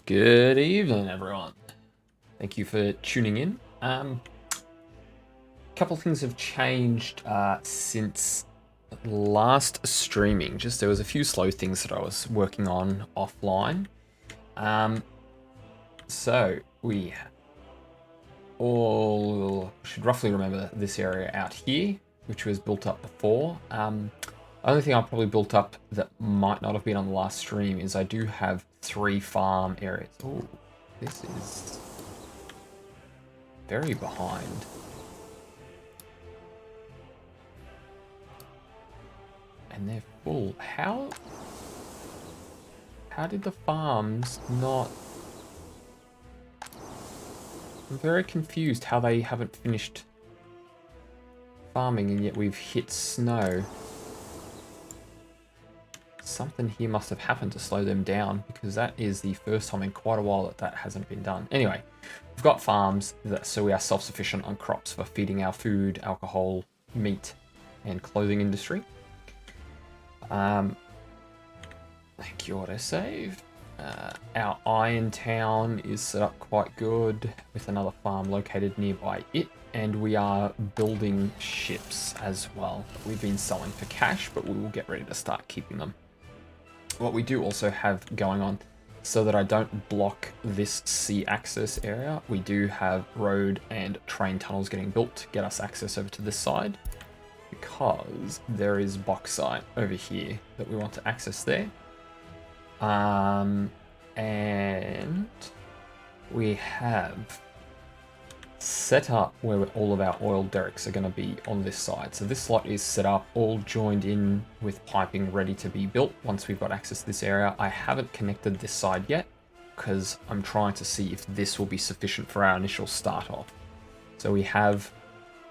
Good evening, everyone. Thank you for tuning in. A couple things have changed since last streaming. Just there was a few slow things that I was working on offline. So we all should roughly remember this area out here, which was built up before. Only thing I probably built up that might not have been on the last stream is I do have 3 farm areas. Oh, this is very behind. And they're full. How did the farms not... I'm very confused how they haven't finished farming and yet we've hit snow. Something here must have happened to slow them down, because that is the first time in quite a while that hasn't been done. Anyway, we've got farms, so we are self-sufficient on crops for feeding our food, alcohol, meat, and clothing industry. Thank you, autosave. Our iron town is set up quite good with another farm located nearby it, and we are building ships as well. We've been selling for cash, but we will get ready to start keeping them. What we do also have going on, so that I don't block this sea access area, we do have road and train tunnels getting built to get us access over to this side, because there is bauxite over here that we want to access there. And we have set up where all of our oil derricks are going to be on this side. So this slot is set up, all joined in with piping ready to be built once we've got access to this area. I haven't connected this side yet because I'm trying to see if this will be sufficient for our initial start off. So we have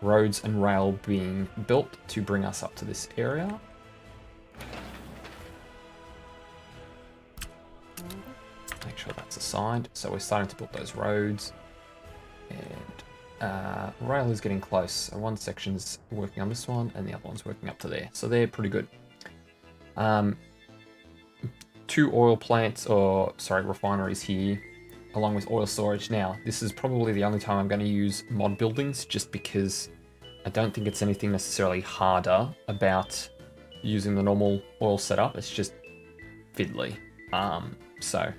roads and rail being built to bring us up to this area. Make sure that's assigned. So we're starting to build those roads. And rail is getting close. So one section's working on this one, and the other one's working up to there. So they're pretty good. 2 oil plants, or sorry, refineries here, along with oil storage. Now, this is probably the only time I'm going to use mod buildings, just because I don't think it's anything necessarily harder about using the normal oil setup. It's just fiddly. So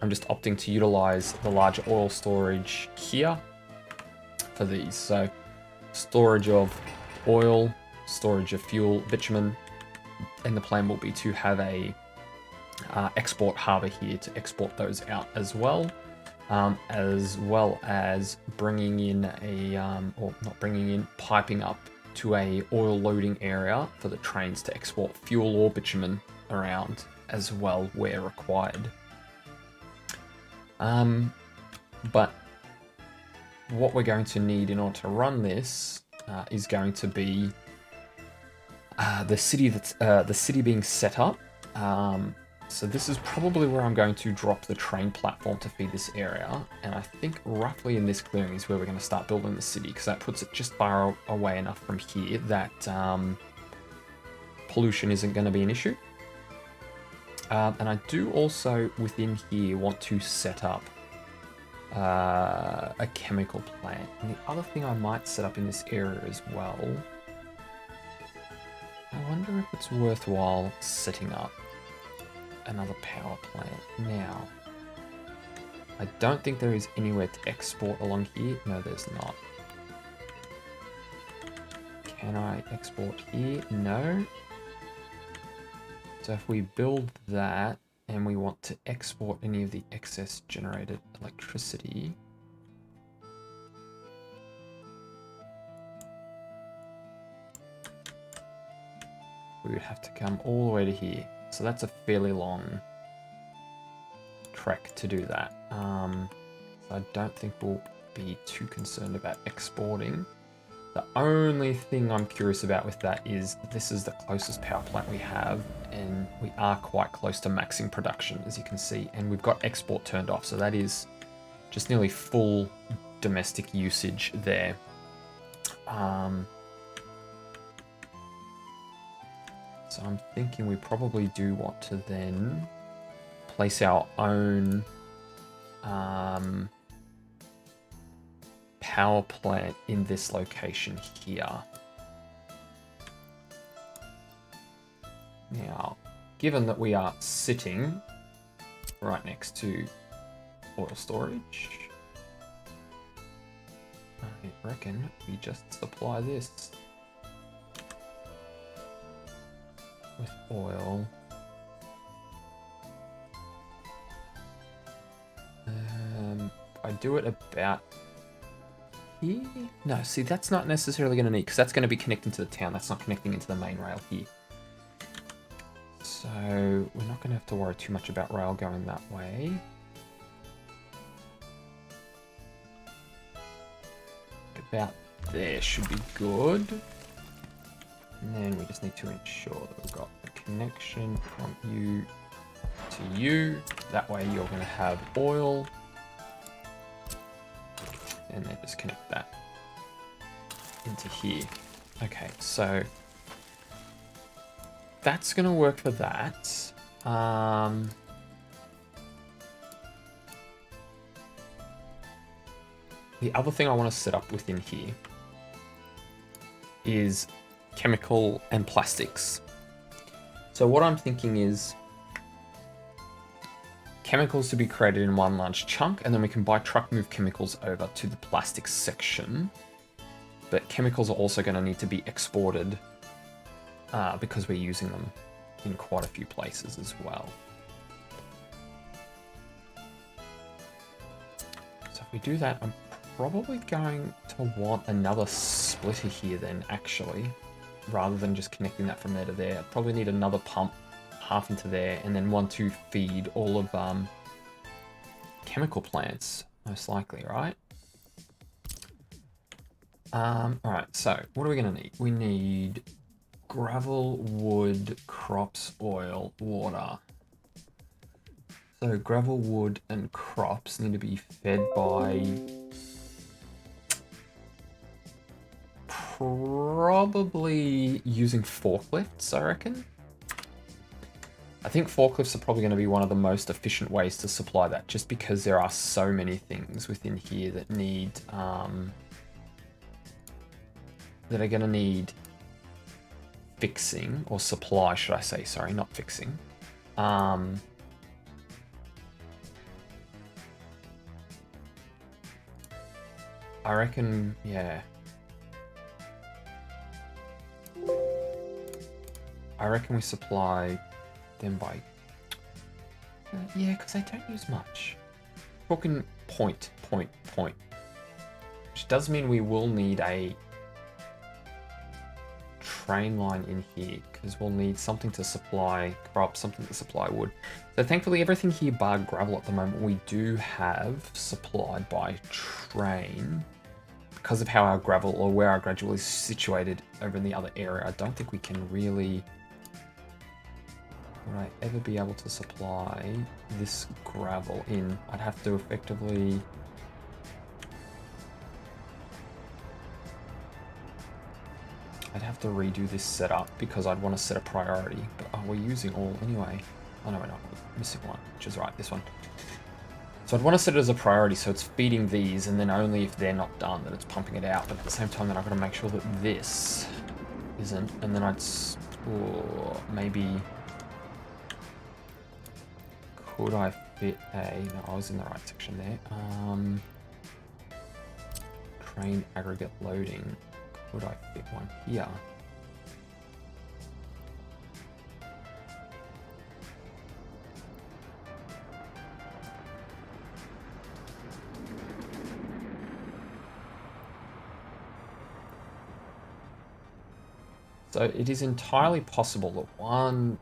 I'm just opting to utilize the larger oil storage here for these. So storage of oil, storage of fuel, bitumen, and the plan will be to have a export harbor here to export those out as well as bringing in a, or not bringing in, piping up to a oil loading area for the trains to export fuel or bitumen around as well where required. But what we're going to need in order to run this is going to be the city being set up. So this is probably where I'm going to drop the train platform to feed this area, and I think roughly in this clearing is where we're going to start building the city, because that puts it just far away enough from here that pollution isn't going to be an issue. And I do also within here want to set up a chemical plant. And the other thing I might set up in this area as well, I wonder if it's worthwhile setting up another power plant. Now, I don't think there is anywhere to export along here. No, there's not. Can I export here? No. So if we build that and we want to export any of the excess generated electricity, we would have to come all the way to here. So that's a fairly long trek to do that. So I don't think we'll be too concerned about exporting. The only thing I'm curious about with that is this is the closest power plant we have, and we are quite close to maxing production, as you can see, and we've got export turned off, so that is just nearly full domestic usage there. So I'm thinking we probably do want to then place our own power plant in this location here. Now, given that we are sitting right next to oil storage, I reckon we just supply this with oil. I do it about here? No, see, that's not necessarily going to need, because that's going to be connecting to the town. That's not connecting into the main rail here. So we're not going to have to worry too much about rail going that way. About there should be good. And then we just need to ensure that we've got a connection from you to you. That way you're going to have oil. And then just connect that into here. Okay, so that's going to work for that. The other thing I want to set up within here is chemical and plastics. So what I'm thinking is chemicals to be created in one large chunk, and then we can buy truck move chemicals over to the plastics section. But chemicals are also going to need to be exported because we're using them in quite a few places as well. So if we do that, I'm probably going to want another splitter here then, actually, rather than just connecting that from there to there. I'd probably need another pump half into there, and then one to feed all of chemical plants, most likely, right? Alright, so what are we going to need? We need gravel, wood, crops, oil, water. So gravel, wood, and crops need to be fed by probably using forklifts, I reckon. I think forklifts are probably going to be one of the most efficient ways to supply that, just because there are so many things within here that need that are going to need fixing, or supply, should I say? Sorry, not fixing. I reckon, yeah. I reckon we supply them by... yeah, because I don't use much. Talking point. Which does mean we will need a train line in here, because we'll need something to supply crops, something to supply wood. So thankfully everything here bar gravel at the moment we do have supplied by train. Because of how our gravel, or where our gravel is situated over in the other area, I don't think we can really... would I ever be able to supply this gravel in? I'd have to effectively... I'd have to redo this setup because I'd want to set a priority. But we're using all anyway. Oh no, we're not. We're missing one, which is right, this one. So I'd want to set it as a priority, so it's feeding these, and then only if they're not done that it's pumping it out. But at the same time, then I've got to make sure that this isn't, and then I'd... or maybe... could I fit a... no, I was in the right section there. Train aggregate loading. Would I fit one here? So it is entirely possible that one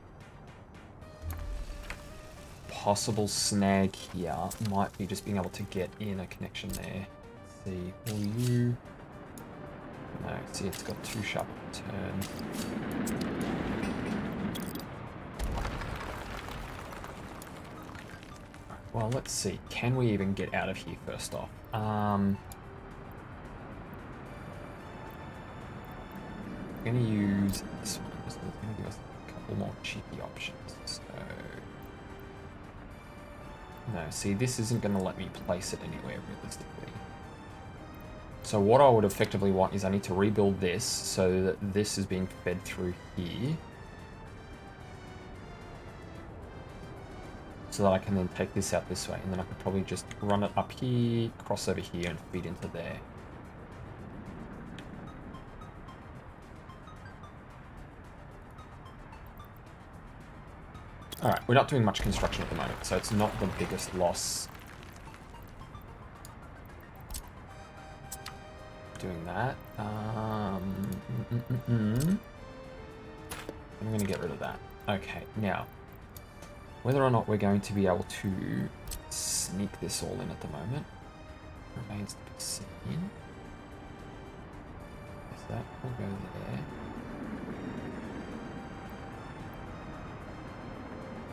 possible snag here might be just being able to get in a connection there. Let's see, will you... No, see, it's got too sharp a turn. Well, let's see. Can we even get out of here first off? I'm going to use this one because it's going to give us a couple more cheeky options. So, no, see, this isn't going to let me place it anywhere realistically. So what I would effectively want is I need to rebuild this so that this is being fed through here. So that I can then take this out this way, and then I could probably just run it up here, cross over here, and feed into there. Alright, we're not doing much construction at the moment, so it's not the biggest loss doing that. I'm going to get rid of that. Okay, now, whether or not we're going to be able to sneak this all in at the moment remains to be seen. Is that will go there.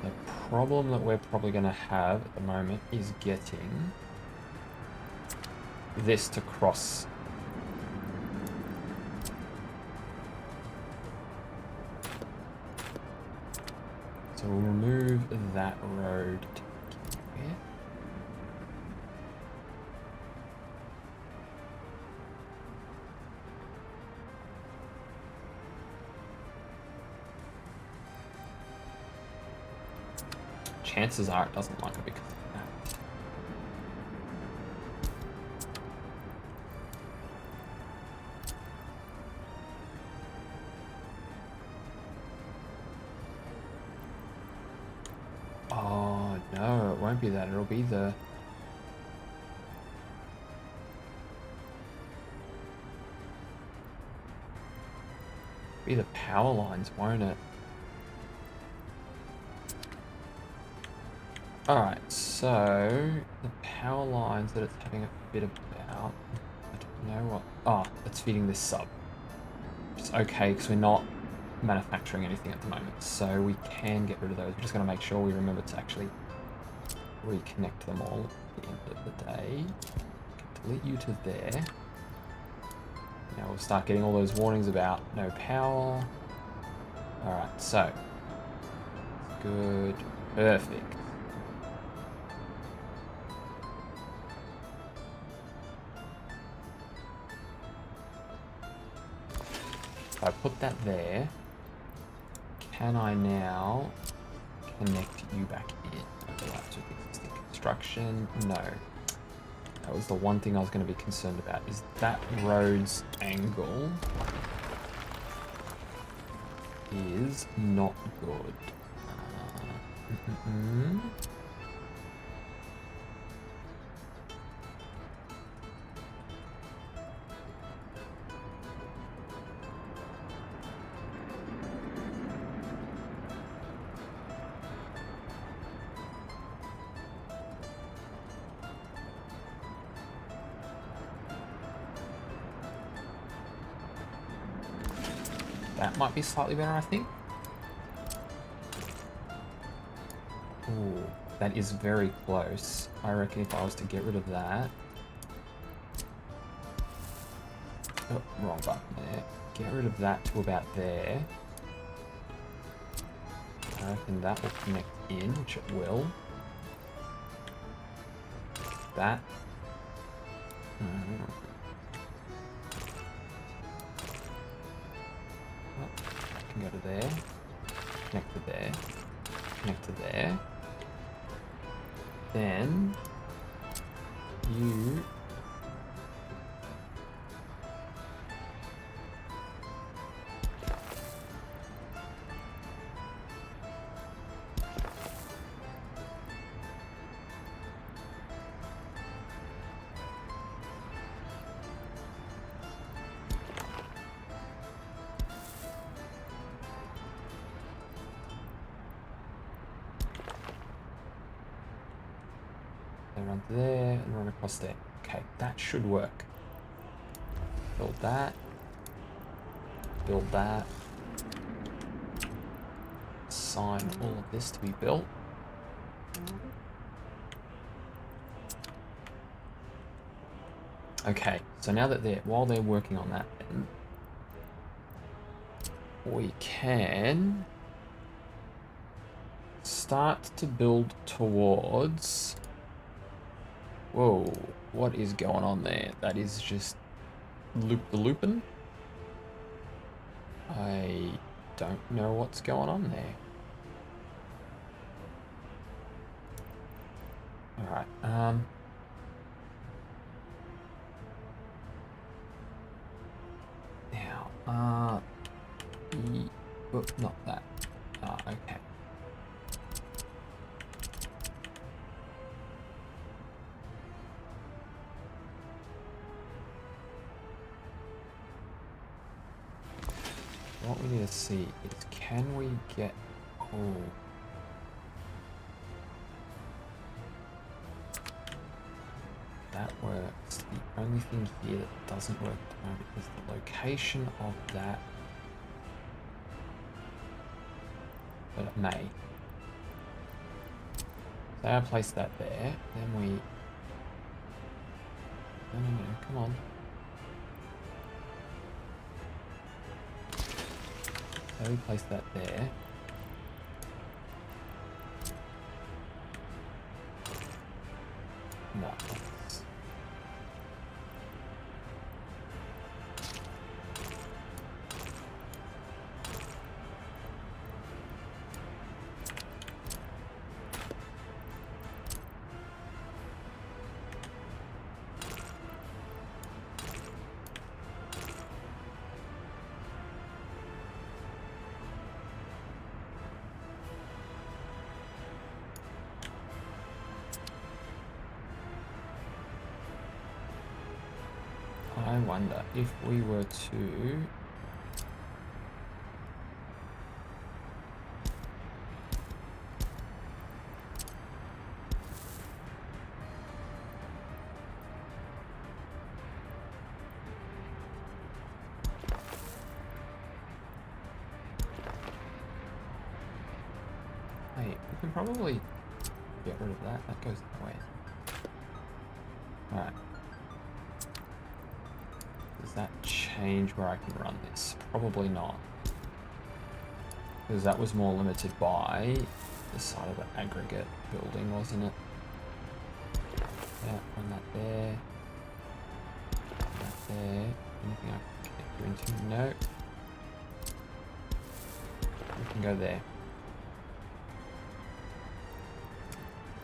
The problem that we're probably going to have at the moment is getting this to cross. So we'll remove that road to here. Chances are it doesn't like it because of that. Oh no, it won't be that. It'll be the... be the power lines, won't it? Alright, so the power lines that it's having a bit about, I don't know what, it's feeding this sub. Which is okay, because we're not manufacturing anything at the moment, so we can get rid of those. We're just going to make sure we remember to actually reconnect them all at the end of the day. Delete you to there. Now we'll start getting all those warnings about no power. Alright, so, good, perfect. I put that there. Can I now connect you back in? Overlap to existing construction? No. That was the one thing I was going to be concerned about, is that road's angle is not good. That might be slightly better, I think. Ooh, that is very close. I reckon if I was to get rid of that... Oh, wrong button there. Get rid of that to about there. I reckon that will connect in, which it will. That. Can go to there, connect to there, connect to there. Then you run there and run across there. Okay, that should work. Build that. Build that. Assign all of this to be built. Okay, so now that while they're working on that, then we can start to build towards... Whoa, what is going on there? That is just loop-the-loopin'. I don't know what's going on there. Alright, now, not that. Okay. What we need to see is, can we get... Oh. That works. The only thing here that doesn't work at the moment is the location of that. But it may. So I place that there, then we... No, come on. So we place that there. No. I wonder if we were to... Hey, we can probably get rid of that. That goes that way. Alright. Does that change where I can run this? Probably not. Because that was more limited by the side of the aggregate building, wasn't it? Yeah, run that there. Run that there. Anything I can get you into? No. We can go there.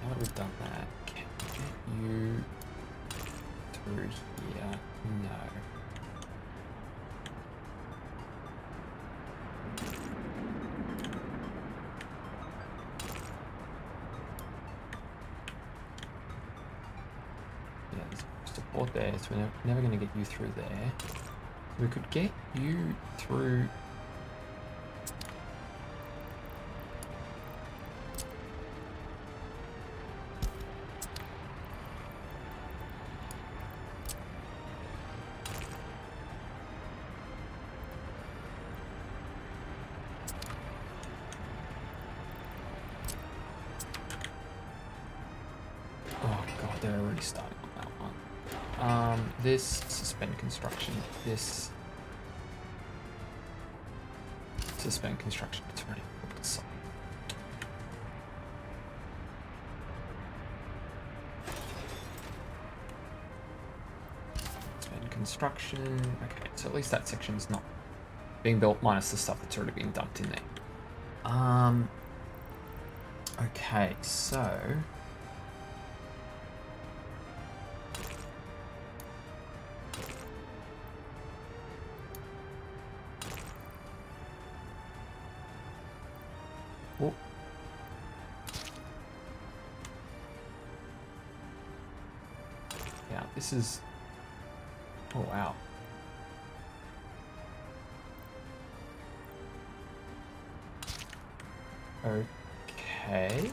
Now that we've done that, can we get you through here? No. Support there, so we're never going to get you through there. We could get you through... Oh god, they're already starting on that one. This suspend construction, this suspend construction, it's already built aside. Suspend construction, okay, so at least that section's not being built minus the stuff that's already been dumped in there. Okay, so... Oh. Yeah, this is... Oh, wow. Okay.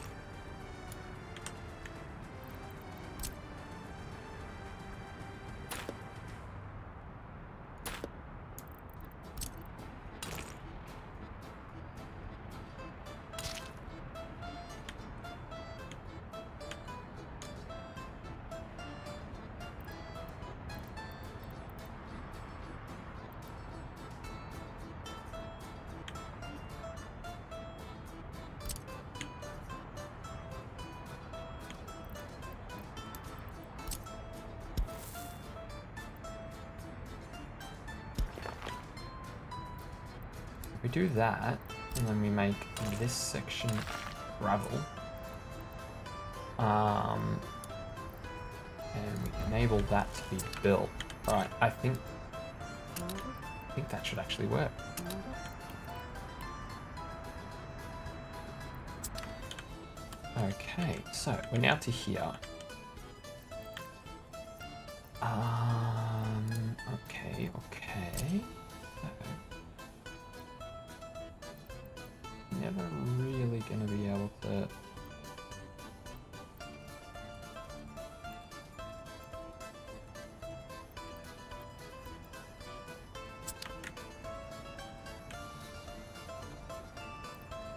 We do that, and then we make this section gravel. And we enable that to be built. Alright, I think that should actually work. Okay, so we're now to here. Okay. Never really gonna be able to.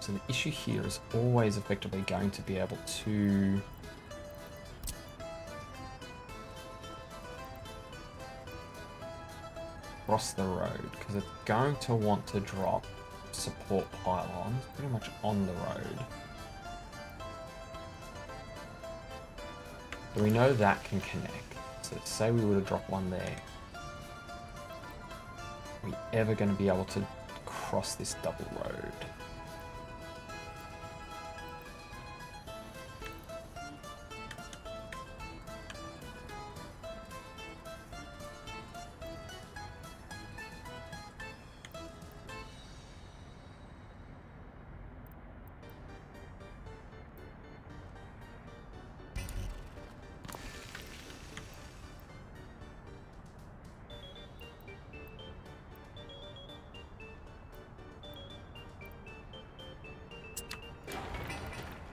So the issue here is always effectively going to be able to cross the road, because it's going to want to drop support pylons pretty much on the road. So we know that can connect. So say we were to drop one there. Are we ever going to be able to cross this double road?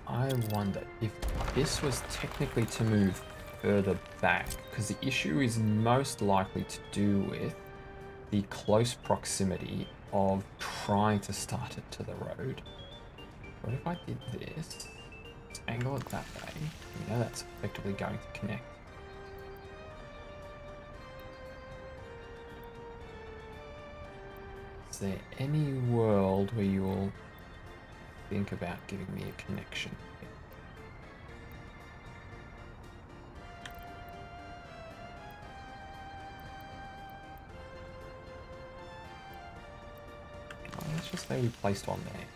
I wonder if this was technically to move further back, because the issue is most likely to do with the close proximity of trying to start it to the road. What if I did this? Let's angle it that way. You know that's effectively going to connect. Is there any world where you will think about giving me a connection? Well, let's just say we placed one there.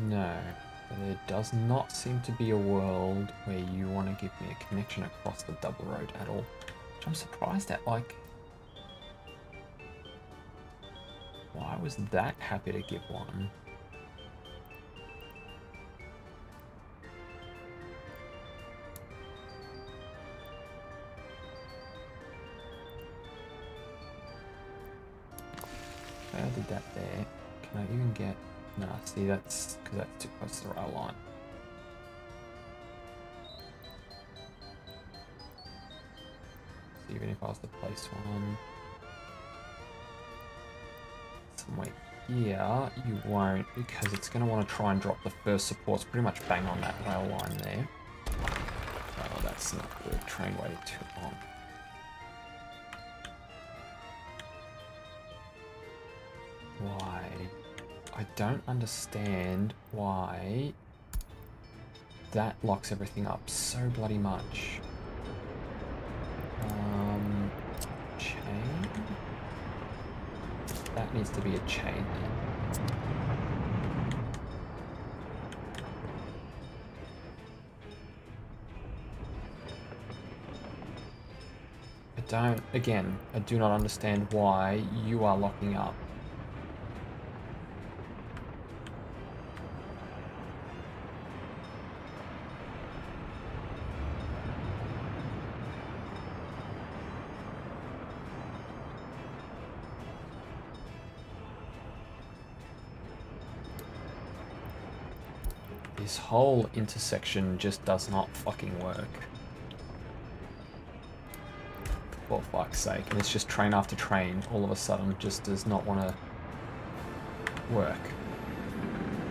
No, there does not seem to be a world where you want to give me a connection across the double road at all. Which I'm surprised at, like, why was that happy to give one? I did that there. Can I even get... No, see, that's because that's too close to the rail line. So even if I was to place one somewhere here, you won't, because it's going to want to try and drop the first supports pretty much bang on that rail line there. Oh, that's not good. Train waited too long. Why? I don't understand why that locks everything up so bloody much. Chain? That needs to be a chain then. I do not understand why you are locking up. This whole intersection just does not fucking work. For fuck's sake. And it's just train after train all of a sudden just does not want to work.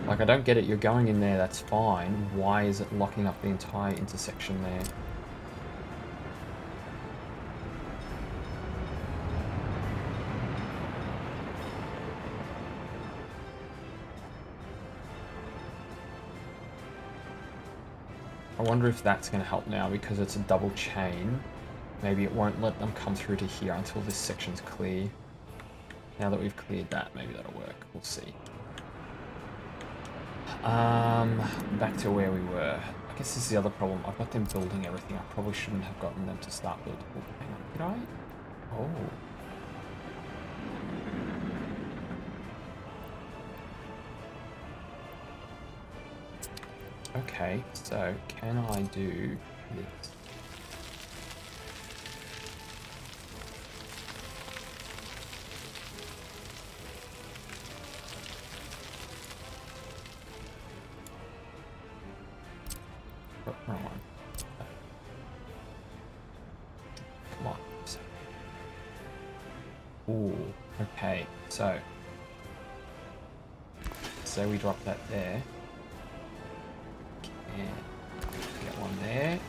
Like, I don't get it. You're going in there, that's fine. Why is it locking up the entire intersection there? I wonder if that's going to help now because it's a double chain. maybe it won't let them come through to here until this section's clear. Now that we've cleared that, maybe that'll work. We'll see. Back to where we were. I guess this is the other problem. I've got them building everything. I probably shouldn't have gotten them to start building. Oh, hang on, did I? Oh. Okay, so can I do this? Oh, wrong one. Come on. Ooh, okay, so say we drop that there. And get one there.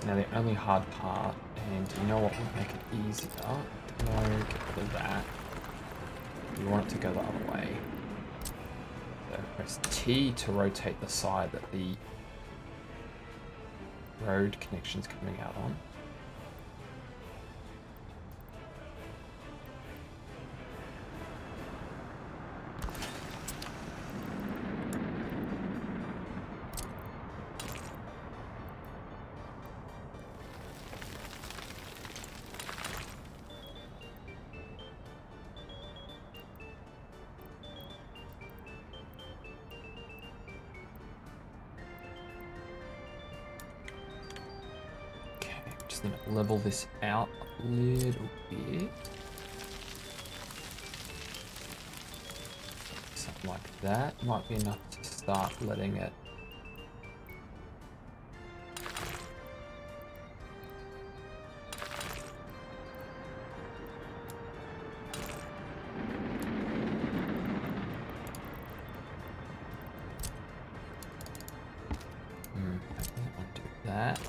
Now the only hard part, and you know what would make it easier? No, get rid of that. You want it to go the other way. So press T to rotate the side that the road connection's coming out on. Just need to level this out a little bit. Something like that might be enough to start letting it. I think I'll do that.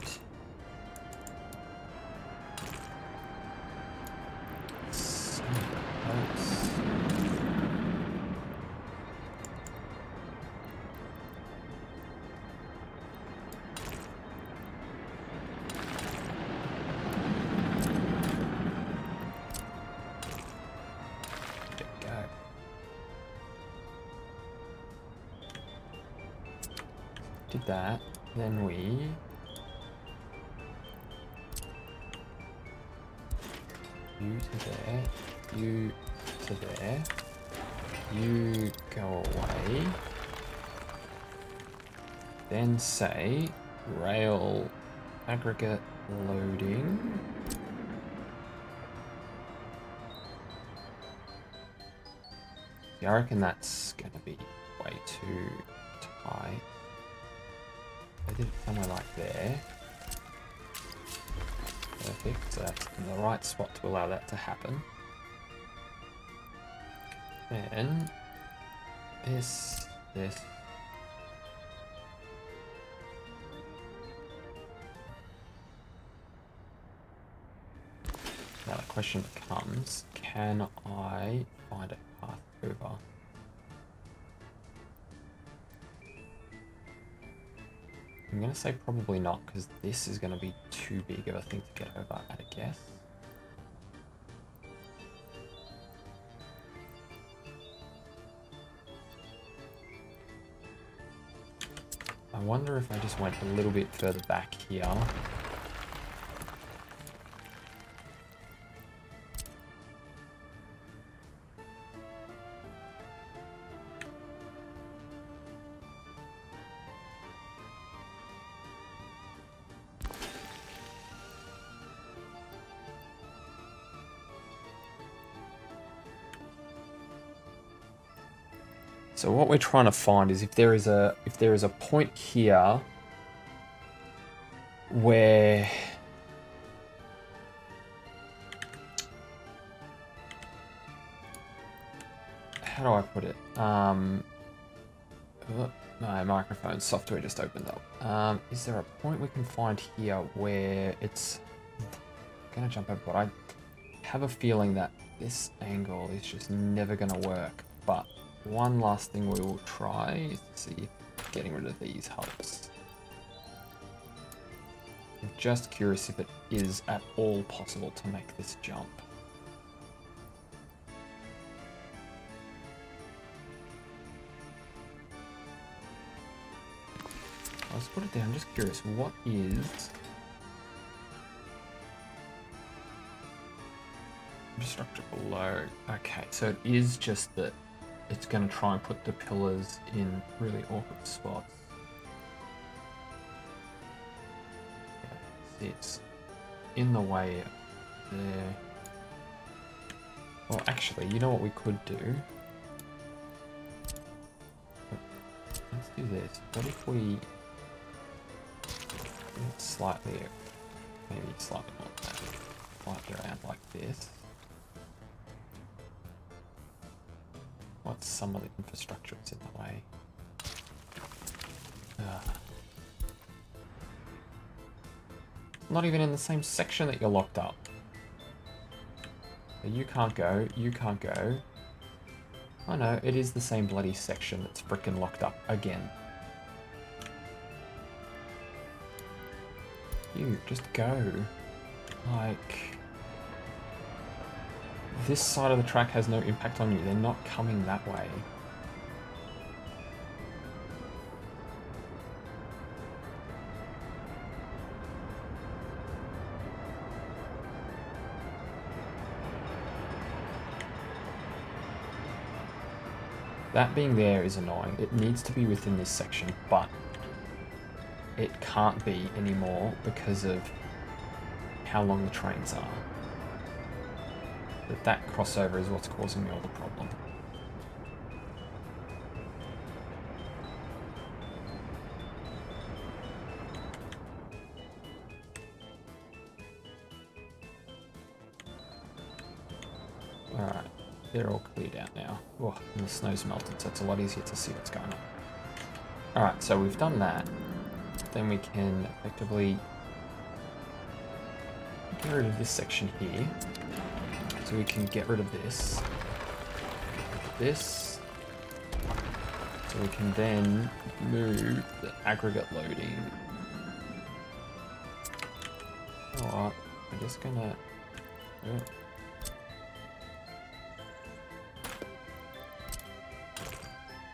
Did that, then we you to there, you to there, you go away, then say rail aggregate loading. Yeah, I reckon that's gonna be way too tight. I did it somewhere like there. Perfect, so that's in the right spot to allow that to happen. Then this. Now the question becomes, can I find a path over? I'm going to say probably not, because this is going to be too big of a thing to get over at a guess. I wonder if I just went a little bit further back here. So what we're trying to find is if there is a point here where how do I put it? My microphone software just opened up. Is there a point we can find here where it's gonna jump over? But I have a feeling that this angle is just never going to work. But one last thing we will try is to see if getting rid of these helps. I'm just curious if it is at all possible to make this jump. Let's put it down. I'm just curious, what is infrastructure below? Okay, so it is just that it's going to try and put the pillars in really awkward spots. Yeah, it's in the way there. Well, actually, you know what we could do? Let's do this. What if we slightly, maybe slightly more than that, slightly around like this? What's some of the infrastructure that's in the way? Not even in the same section that you're locked up. So you can't go, you can't go. Oh no, it is the same bloody section that's frickin' locked up again. You, just go. Like... This side of the track has no impact on you. They're not coming that way. That being there is annoying. It needs to be within this section, but it can't be anymore because of how long the trains are. But that crossover is what's causing me all the problem. Alright, they're all cleared out now. Oh, and the snow's melted, so it's a lot easier to see what's going on. Alright, so we've done that. Then we can effectively get rid of this section here. So we can get rid of this. This. So we can then move the aggregate loading. Alright, we're just gonna...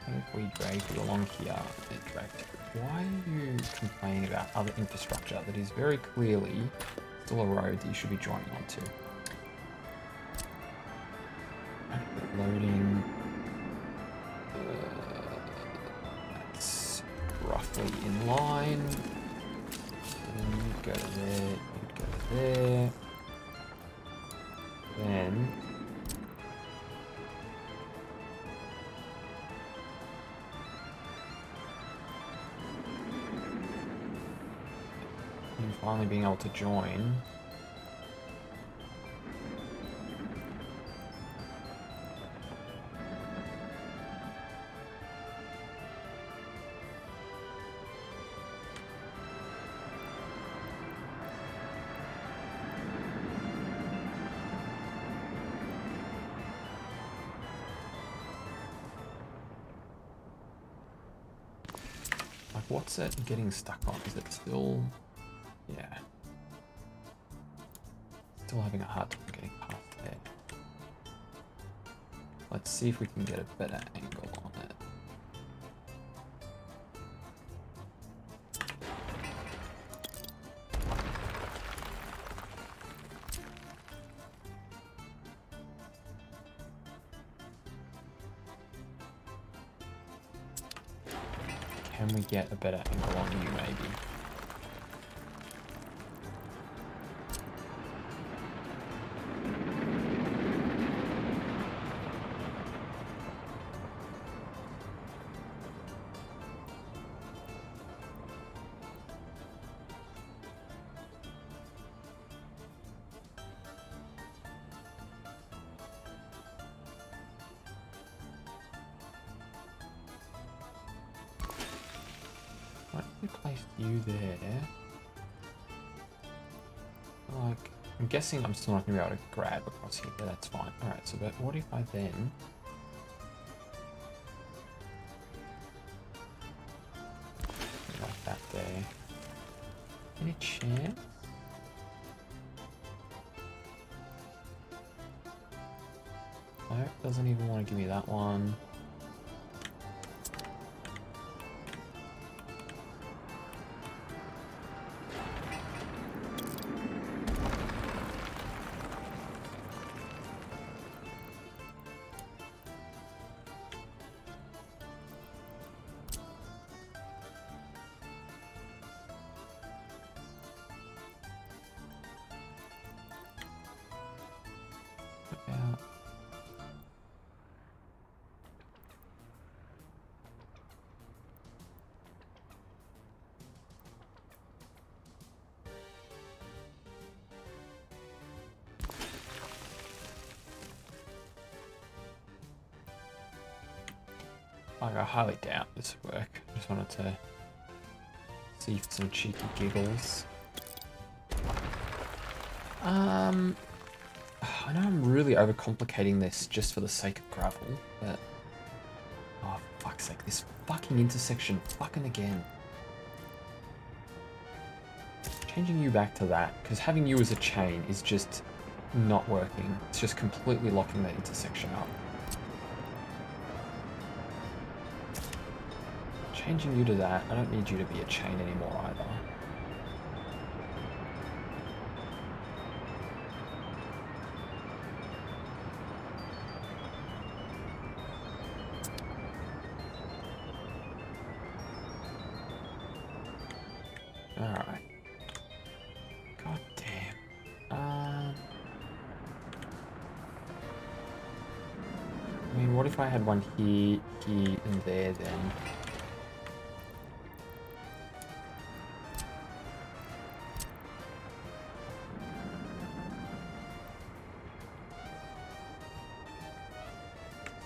What if we drag you along here? Why are you complaining about other infrastructure that is very clearly still a road that you should be joining onto? Loading. That's roughly in line. Then you'd go to there, you'd go to there. Then you finally being able to join. What's it getting stuck on? Is it still... Yeah. Still having a hard time getting past there. Let's see if we can get a better angle on it. Can we get a better angle on you, maybe? Why don't we place you there? Like, I'm guessing I'm still not going to be able to grab across here, but that's fine. Alright, so but what if I then... like that there. Any chance? No, doesn't even want to give me that one. About... Like, I highly doubt this would work. I just wanted to see some cheeky giggles. I know I'm really overcomplicating this just for the sake of gravel, but... Oh, for fuck's sake, this fucking intersection, fucking again. Changing you back to that, because having you as a chain is just not working. It's just completely locking that intersection up. Changing you to that, I don't need you to be a chain anymore either. Alright. God damn. I mean, what if I had one here, here, and there then?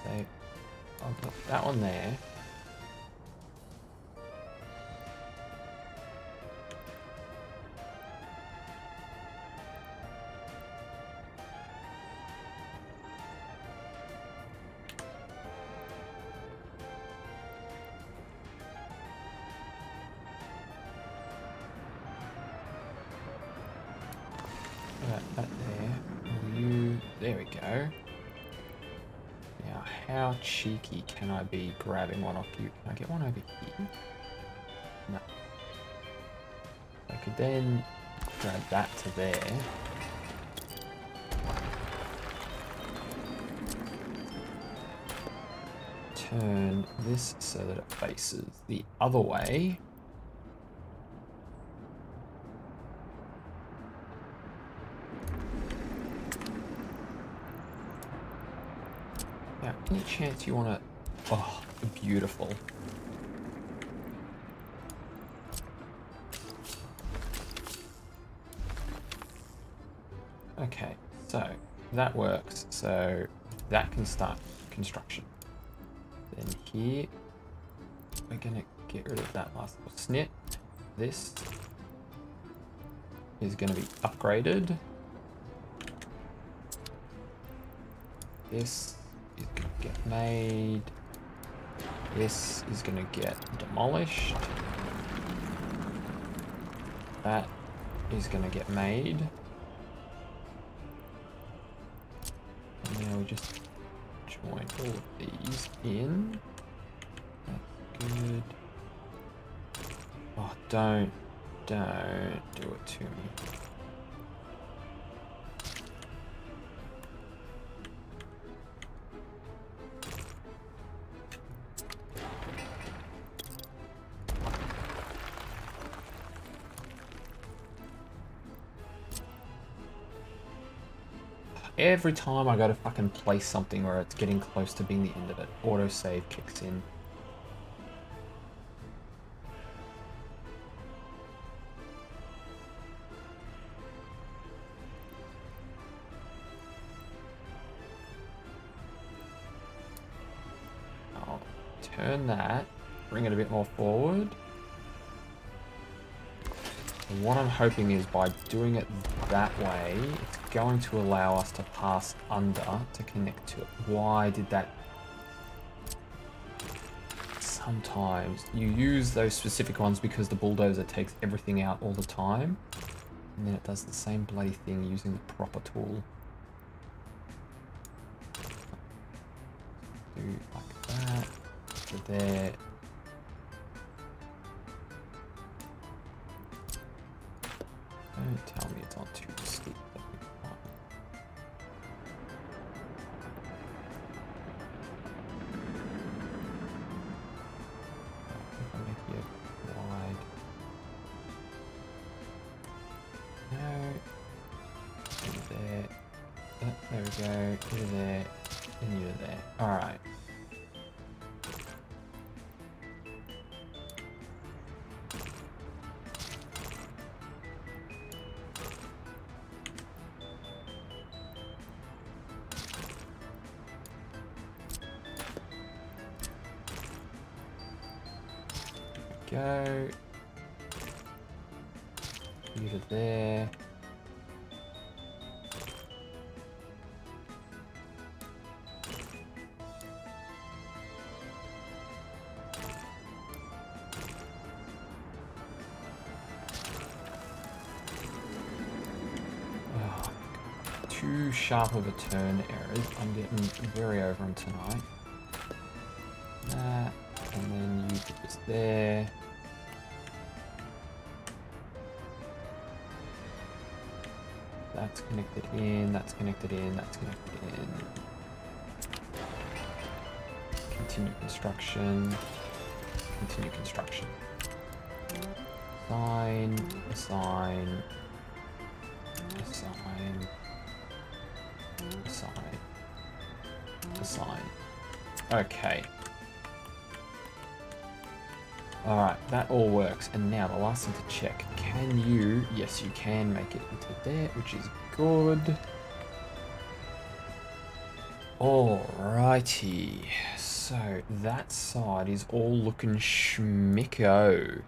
So, I'll put that one there. That there. Will you... There we go. Now, how cheeky can I be grabbing one off you? Can I get one over here? No. I could then grab that to there. Turn this so that it faces the other way. Now, any chance you want to... Oh, beautiful. Okay, so that works. So that can start construction. Then here, we're gonna get rid of that last little snit. This is gonna be upgraded. This is gonna get made. This is gonna get demolished. That is gonna get made. And now we just join all of these in. That's good. Oh, don't do it to me. Every time I go to fucking place something where it's getting close to being the end of it, autosave kicks in. I'll turn that, bring it a bit more forward. What I'm hoping is by doing it that way, it's going to allow us to pass under to connect to it. Why did that? Sometimes you use those specific ones because the bulldozer takes everything out all the time. And then it does the same bloody thing using the proper tool. Do like that. To there. Don't tell me it's not too steep. I'll make it wide. No. Over there. Oh, there we go. You're there. And you're there. Alright. Go. You to there. Oh, too sharp of a turn errors. I'm getting very over them tonight. That, and then you put this there. That's connected in, that's connected in, that's connected in. Continue construction. Continue construction. Assign, assign, assign, assign, assign. Okay. Alright, that all works. And now the last thing to check. Can you... Yes, you can make it into there, which is good. Alrighty. So, that side is all looking schmicko.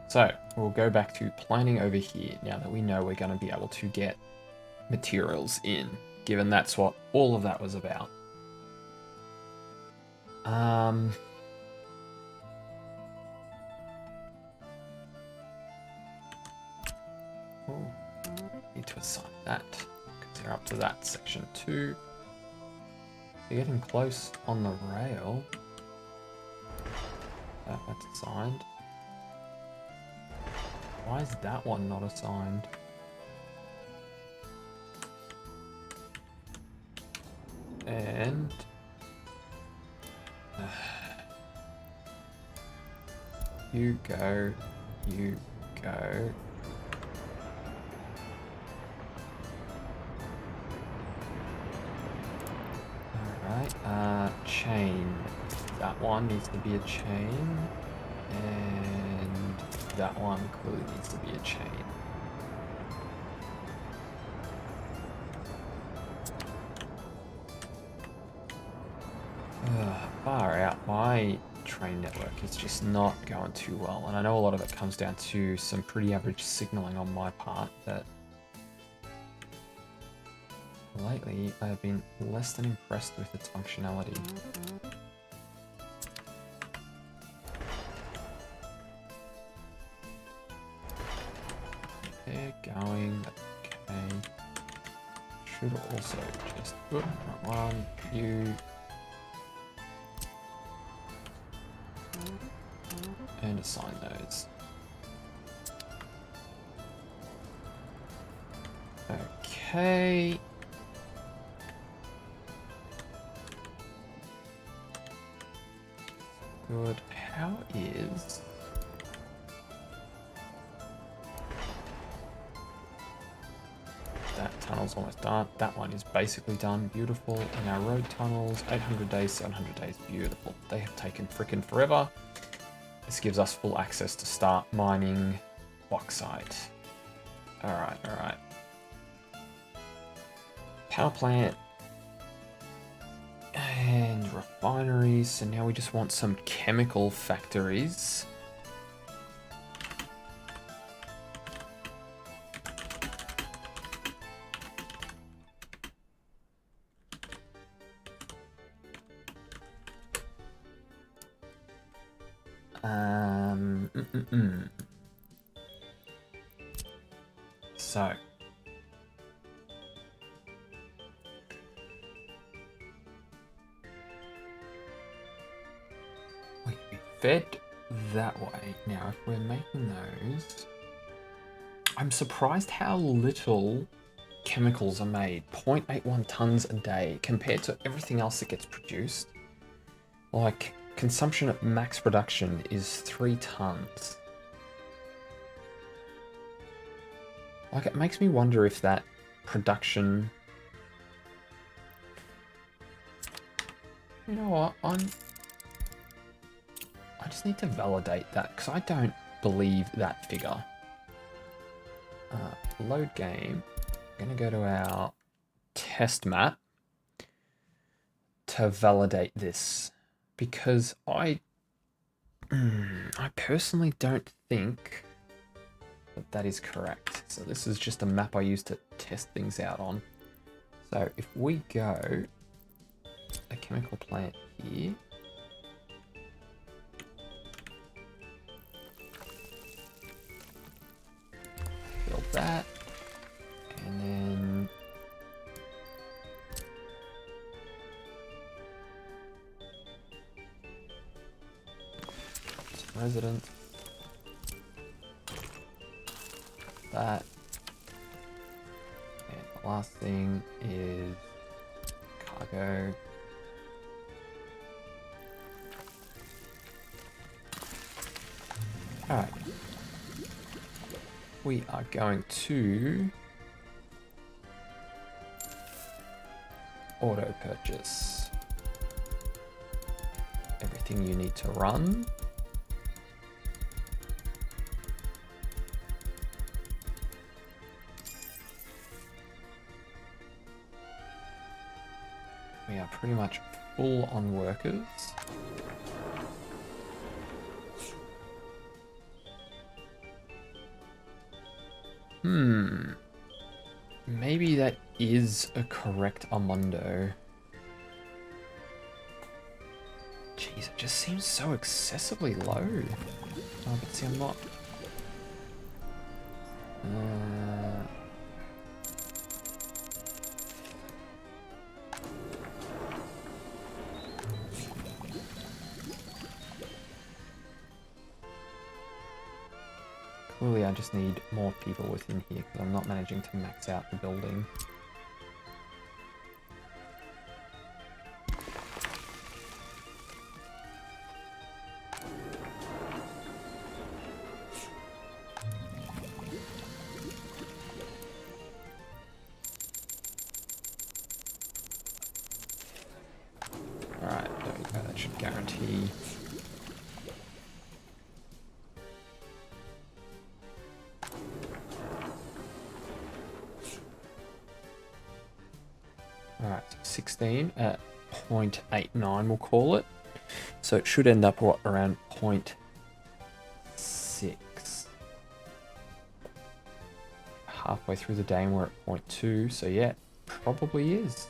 So, we'll go back to planning over here now that we know we're going to be able to get materials in, given that's what all of that was about. Need to assign that, because they're up to that section too. You're getting close on the rail. That's assigned. Why is that one not assigned? And you go, you go. Alright, chain. That one needs to be a chain. And that one clearly needs to be a chain. Far out. My train network is just not going too well, and I know a lot of it comes down to some pretty average signaling on my part, but lately I have been less than impressed with its functionality. They're going, okay. Should also just put one, you, and assign those. Okay. Good. How is... That tunnel's almost done. That one is basically done. Beautiful. And our road tunnels, 800 days, 700 days. Beautiful. They have taken frickin' forever. This gives us full access to start mining bauxite. Alright, alright. Power plant. And refineries, so now we just want some chemical factories. So we'd be fed that way. Now, if we're making those, I'm surprised how little chemicals are made. 0.81 tons a day compared to everything else that gets produced. Like, consumption at max production is 3 tons. Like, it makes me wonder if that production... You know what, I just need to validate that, because I don't believe that figure. Load game. I'm going to go to our test map to validate this, because I personally don't think that that is correct. So this is just a map I use to test things out on. So if we go a chemical plant here, build that, and then some residents. That, and the last thing is cargo. All right, we are going to auto purchase everything you need to run. We are pretty much full on workers. Maybe that is a correct Armando. Jeez, it just seems so excessively low. Oh, but see, I'm not... Clearly, I just need more people within here because I'm not managing to max out the building. Alright, there we go, that should guarantee. Alright, so 16 at 0.89 we'll call it. So it should end up what, around 0.6. Halfway through the day and we're at 0.2, so yeah, probably is.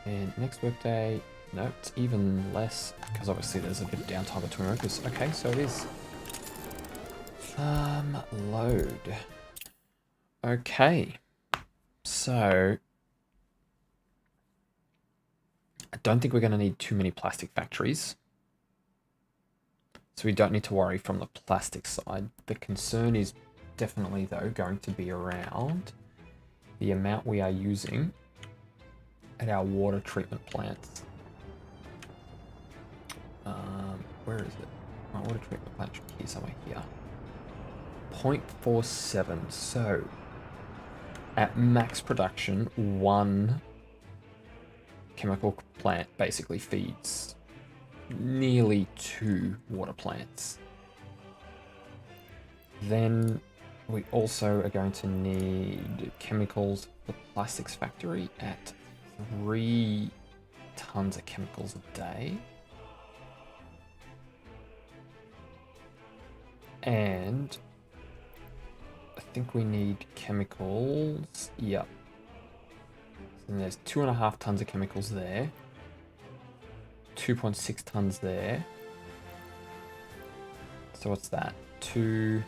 And next workday, no, it's even less, because obviously there's a bit of downtime between workers. Okay, so it is. Load. Okay. So, I don't think we're going to need too many plastic factories. So we don't need to worry from the plastic side. The concern is definitely, though, going to be around the amount we are using at our water treatment plants. Where is it? My water treatment plant should be here, somewhere here. 0.47. So, at max production, one chemical plant basically feeds nearly 2 water plants. Then We also are going to need chemicals for the plastics factory at 3 tons of chemicals a day. And I think we need chemicals. Yep. And there's 2.5 tons of chemicals there. 2.6 tons there. So what's that? 2,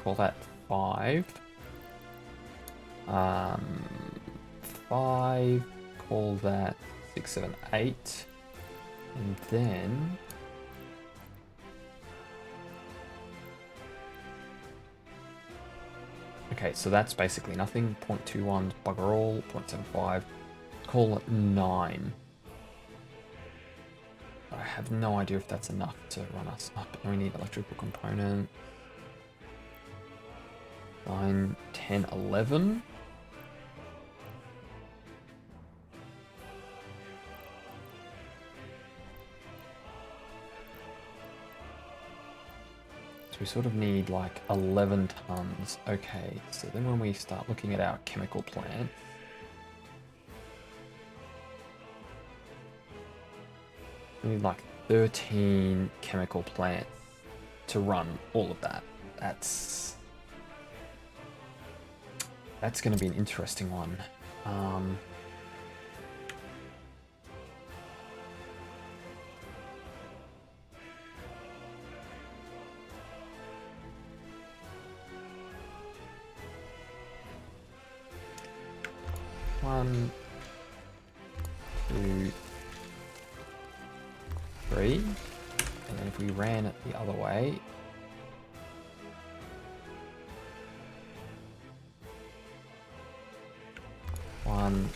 call that 5. 5, call that 6, 7, 8. And then okay, so that's basically nothing. 0.21 bugger all. 0.75. Call it 9. I have no idea if that's enough to run us up. We need electrical component. 9, 10, 11. So we sort of need like 11 tons. Okay, so then when we start looking at our chemical plant, we need like 13 chemical plants to run all of that. That's going to be an interesting one. One, 2, 3, and then if we ran it the other way, one,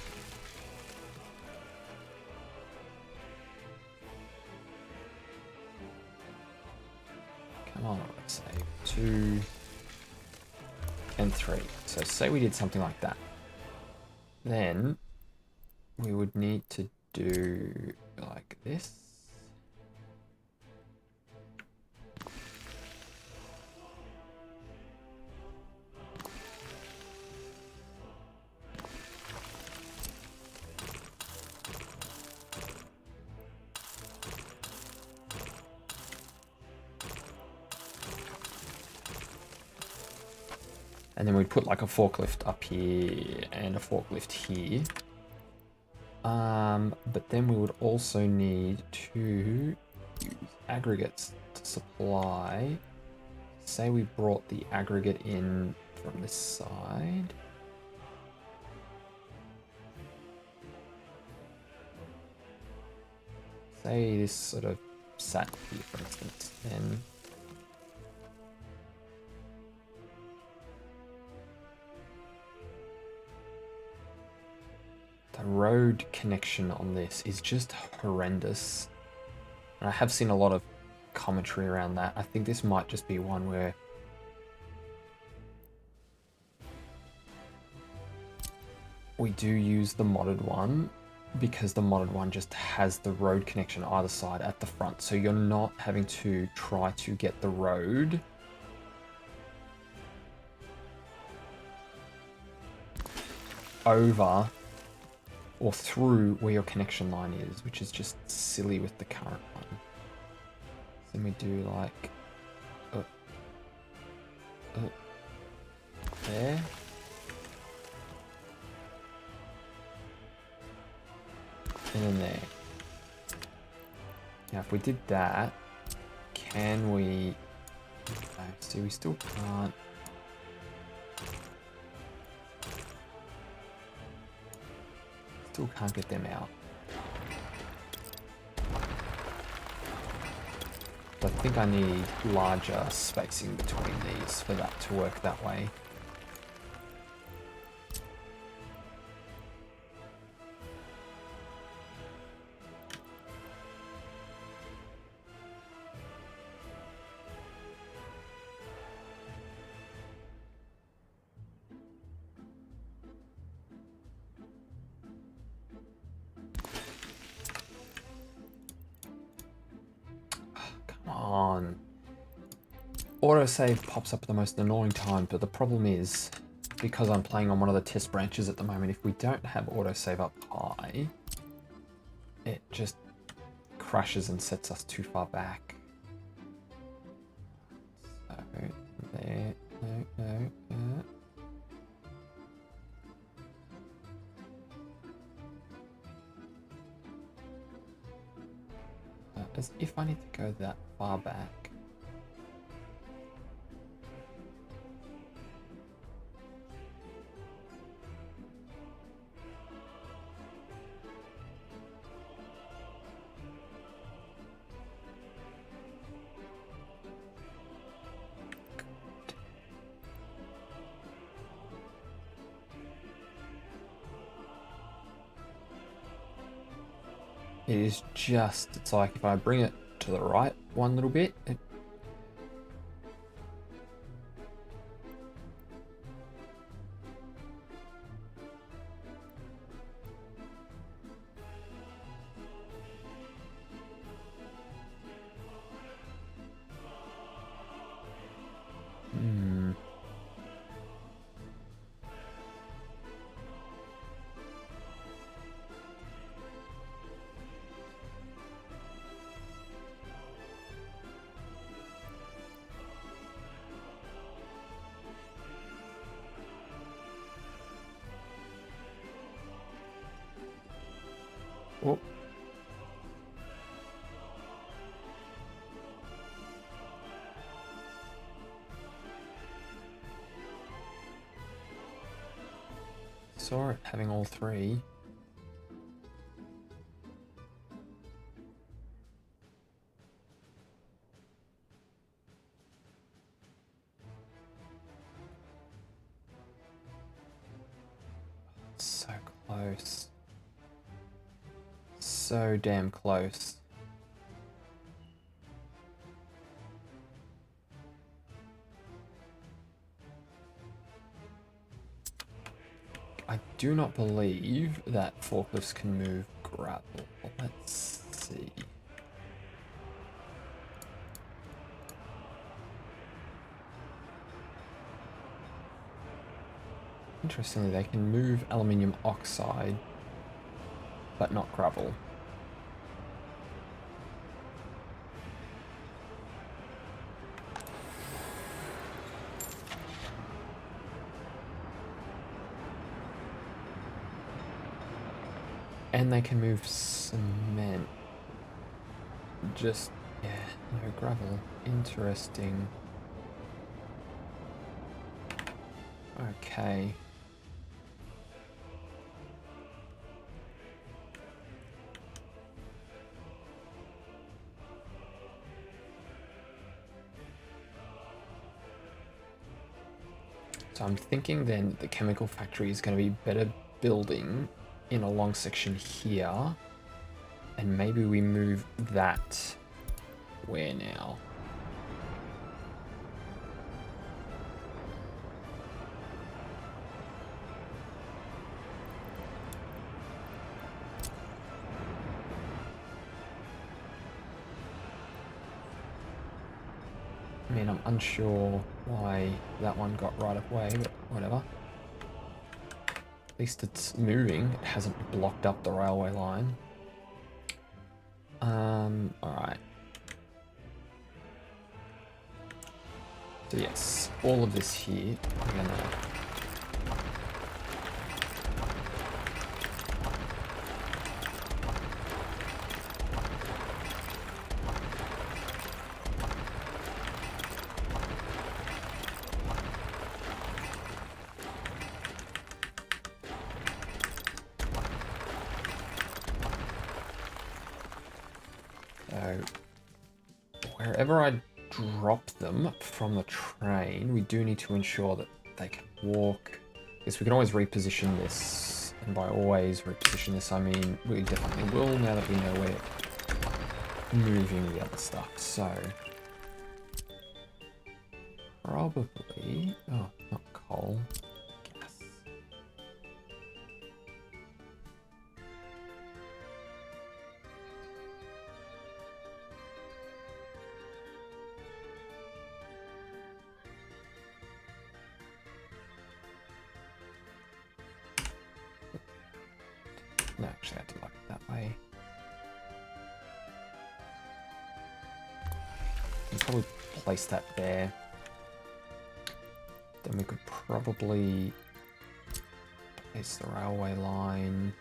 come on, let's say 2 and 3. So say we did something like that. Then we would need to do like this. And then we'd put like a forklift up here and a forklift here. But then we would also need to use aggregates to supply. Say we brought the aggregate in from this side. Say this sort of sat here, for instance, then the road connection on this is just horrendous. And I have seen a lot of commentary around that. I think this might just be one where we do use the modded one, because the modded one just has the road connection either side at the front. So you're not having to try to get the road over or through where your connection line is, which is just silly with the current one. Then we do like there. And then there. Now if we did that, can we... see, we still can't... Still can't get them out. I think I need larger spacing between these for that to work that way. autosave pops up at the most annoying time, but the problem is, because I'm playing on one of the test branches at the moment, if we don't have autosave up high, it just crashes and sets us too far back. So, there, no. As if I need to go that far back. It is just, it's like if I bring it to the right one little bit, it... Oh. Saw it having all three. So close. So damn close. I do not believe that forklifts can move gravel. Let's see. Interestingly, they can move aluminium oxide, but not gravel. And they can move cement. Just, yeah, no gravel. Interesting. Okay. So I'm thinking then the chemical factory is going to be better building in a long section here, and maybe we move that where now? I mean, I'm unsure why that one got right of way, but whatever. At least it's moving. It hasn't blocked up the railway line. Alright. So yes, all of this here, I'm gonna... So, wherever I drop them from the train, we do need to ensure that they can walk. Yes, we can always reposition this, and by always reposition this, I mean we definitely will now that we know we're moving the other stuff. So, probably, oh, not coal, gas. No, actually, I do like it that way. You can probably place that there. Then we could probably place the railway line.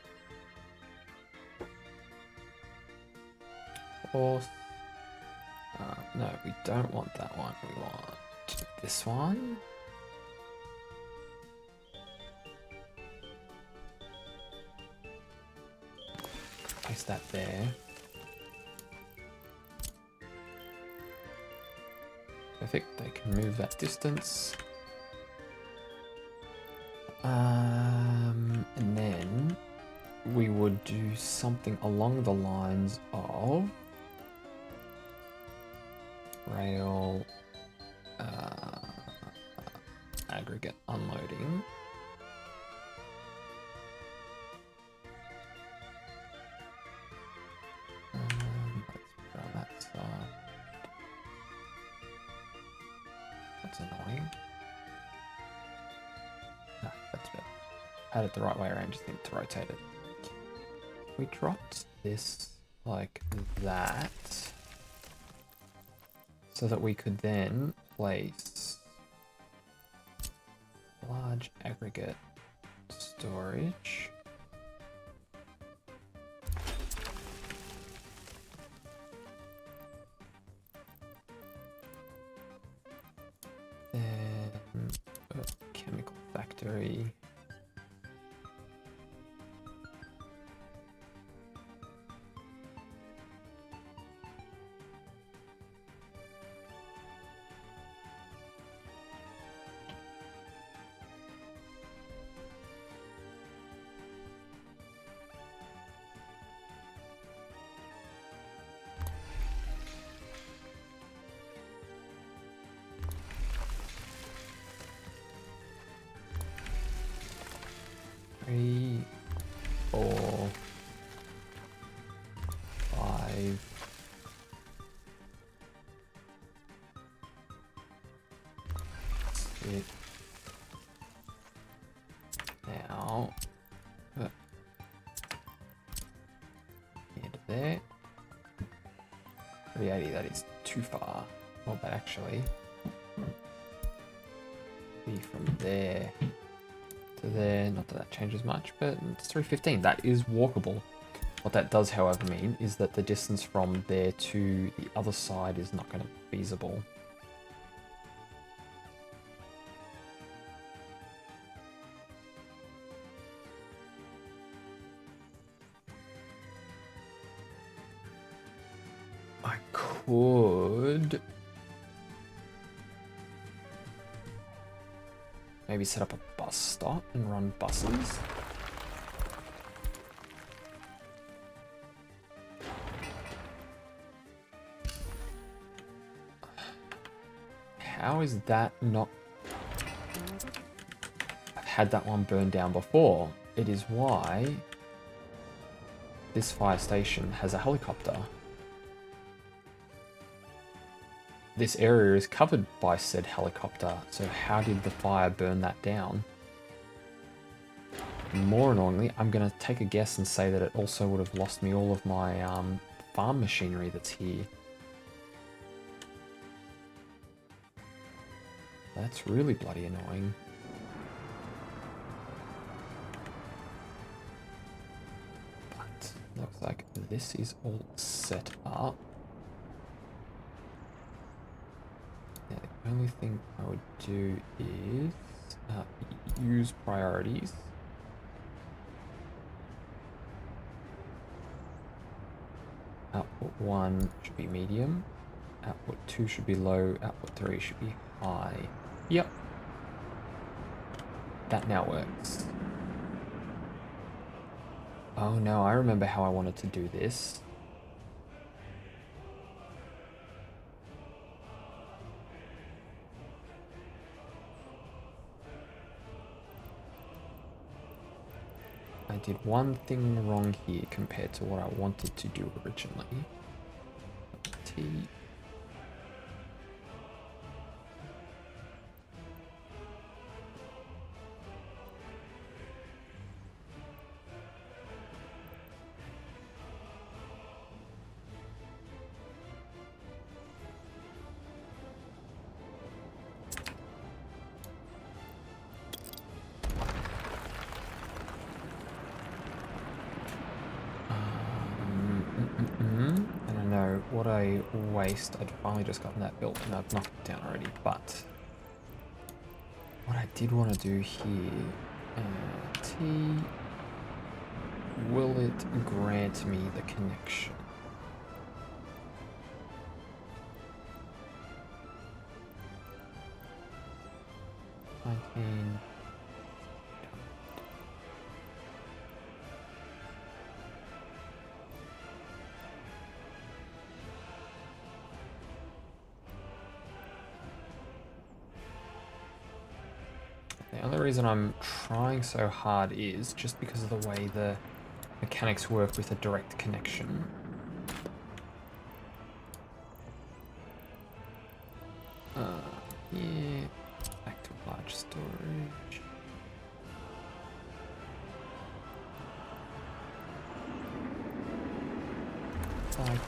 Or no, we don't want that one. We want this one. Place that there. Perfect. They can move that distance. And then we would do something along the lines of rail aggregate unloading. Let's put it on that side. That's annoying. No, that's better. Had it the right way around, just need to rotate it. We dropped this like that, so that we could then place large aggregate storage. Then a chemical factory. Three, 4, 5. Six. Now, into there. 380, that is too far. Well, but actually, be from there to there. Not that that changes much, but it's 315. That is walkable. What that does, however, mean is that the distance from there to the other side is not going to be feasible. I could maybe set up a bus stop and run buses. How is that not... I've had that one burned down before. It is why this fire station has a helicopter. This area is covered by said helicopter, so how did the fire burn that down? More annoyingly, I'm going to take a guess and say that it also would have lost me all of my farm machinery that's here. That's really bloody annoying. But looks like this is all set up. Now, the only thing I would do is use priorities. Output 1 should be medium. Output 2 should be low. Output 3 should be high. Yep. That now works. Oh no, I remember how I wanted to do this. I did one thing wrong here compared to what I wanted to do originally. T. And I know what a waste. I'd finally just gotten that built and I've knocked it down already, but what I did want to do here, T, will it grant me the connection? The only reason I'm trying so hard is just because of the way the mechanics work with a direct connection. Yeah, back to large storage. Like,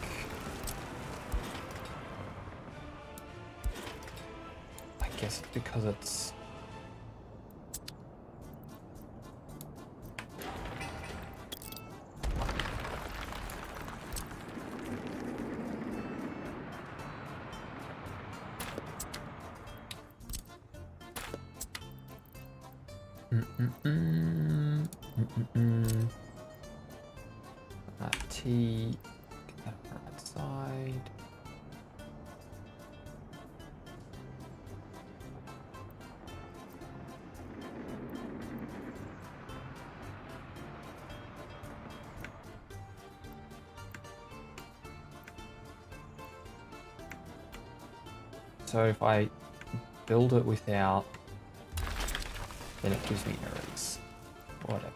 I guess it's because it's T, get that on the right side. So if I build it without, then it gives me errors. Whatever.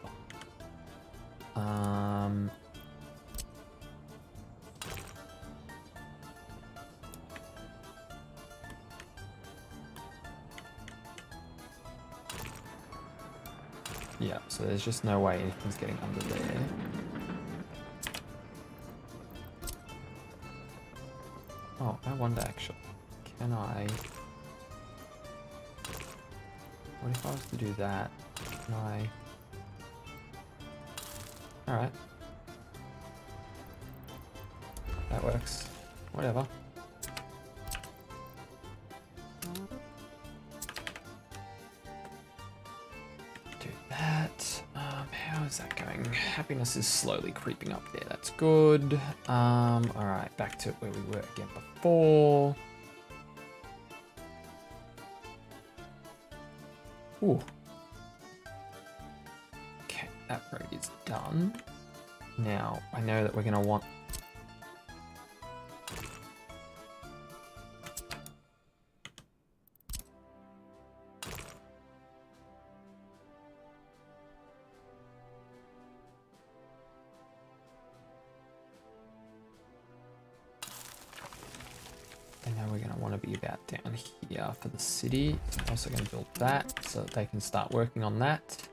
Yeah, so there's just no way anything's getting under there. Oh, I wonder actually, can I... What if I was to do that? Can I... Alright. That works. Whatever. Do that. How is that going? Happiness is slowly creeping up there. That's good. Alright, back to where we were again before. Ooh. Okay, that road is done. Now, I know that we're going to want... I know we're going to want to be about down here for the city. So I'm also going to build that so that they can start working on that.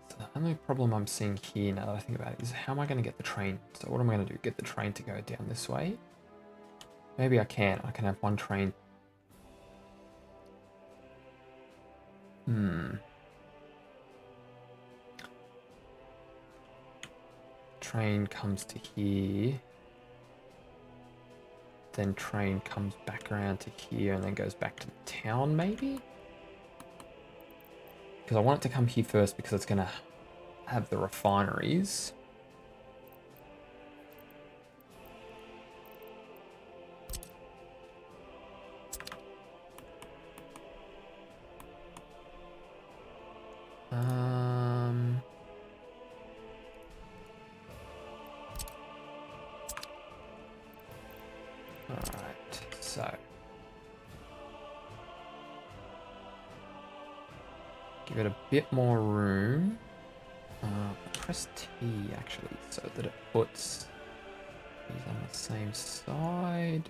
So the only problem I'm seeing here now that I think about it is how am I going to get the train? So what am I going to do? Get the train to go down this way? Maybe I can. I can have one train. Train comes to here, then train comes back around to here and then goes back to the town maybe? Because I want it to come here first because it's going to have the refineries. Alright, so give it a bit more room. Press T actually so that it puts these on the same side.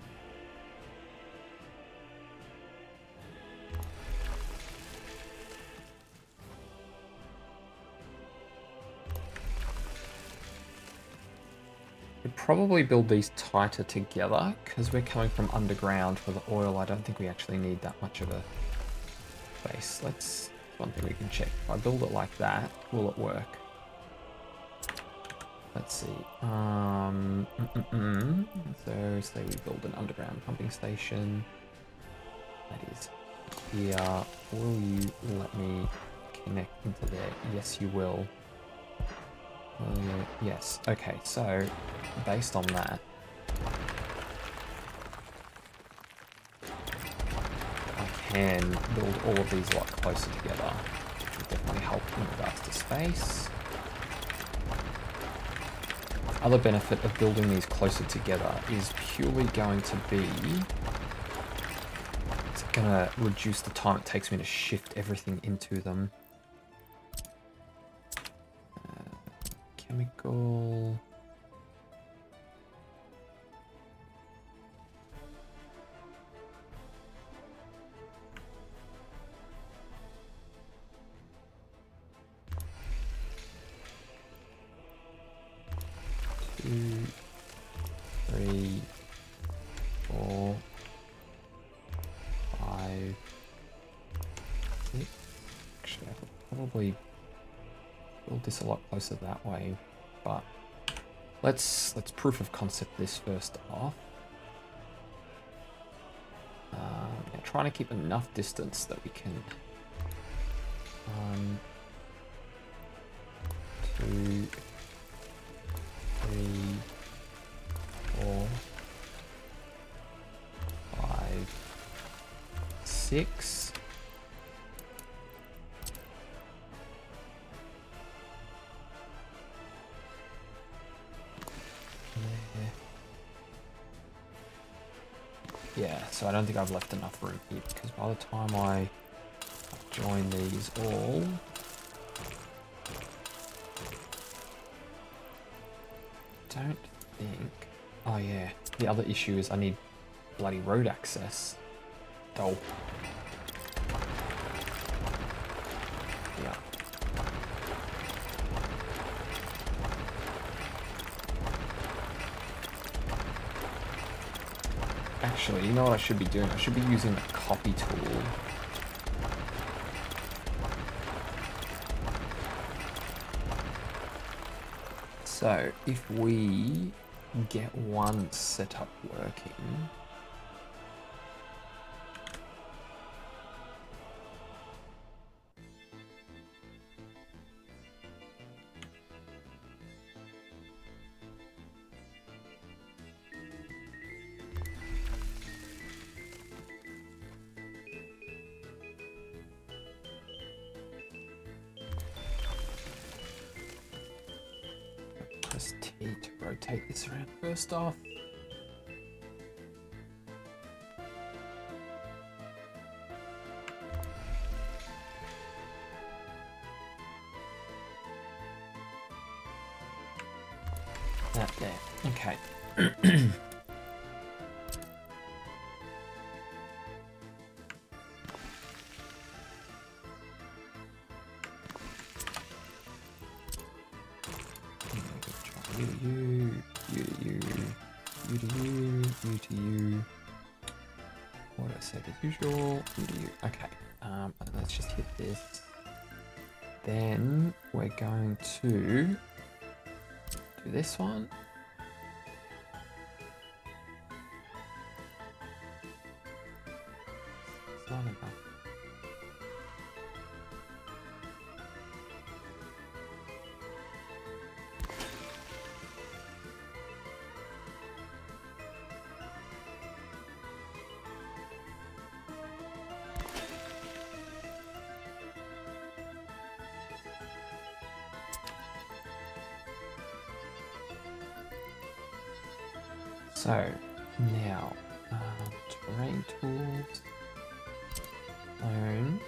We'd probably build these tighter together because we're coming from underground for the oil. I don't think we actually need that much of a base. That's one thing we can check. If I build it like that, will it work? Let's see. So say we build an underground pumping station. That is here. Will you let me connect into there? Yes, you will. Yes. Okay, so based on that, I can build all of these a lot closer together, which will definitely help in regards to space. Other benefit of building these closer together is purely going to be, it's going to reduce the time it takes me to shift everything into them. Chemical. Two, three, four, five, six. Actually, I could probably build this a lot closer that way, but let's proof of concept this first off. Yeah, trying to keep enough distance that we can. 1, 2, 3, 4, 5, 6. Yeah, so I don't think I've left enough room here because by the time I join these all, don't think. Oh yeah, the other issue is I need bloody road access. Oh. Yeah. Actually, you know what I should be doing? I should be using the copy tool. So, if we get one setup working, press T to rotate this around first off. That there. Okay. You to you. What did I say? The usual. You to you. Okay. Let's just hit this. Then we're going to do this one. It's not enough. So now, terrain tools, iron.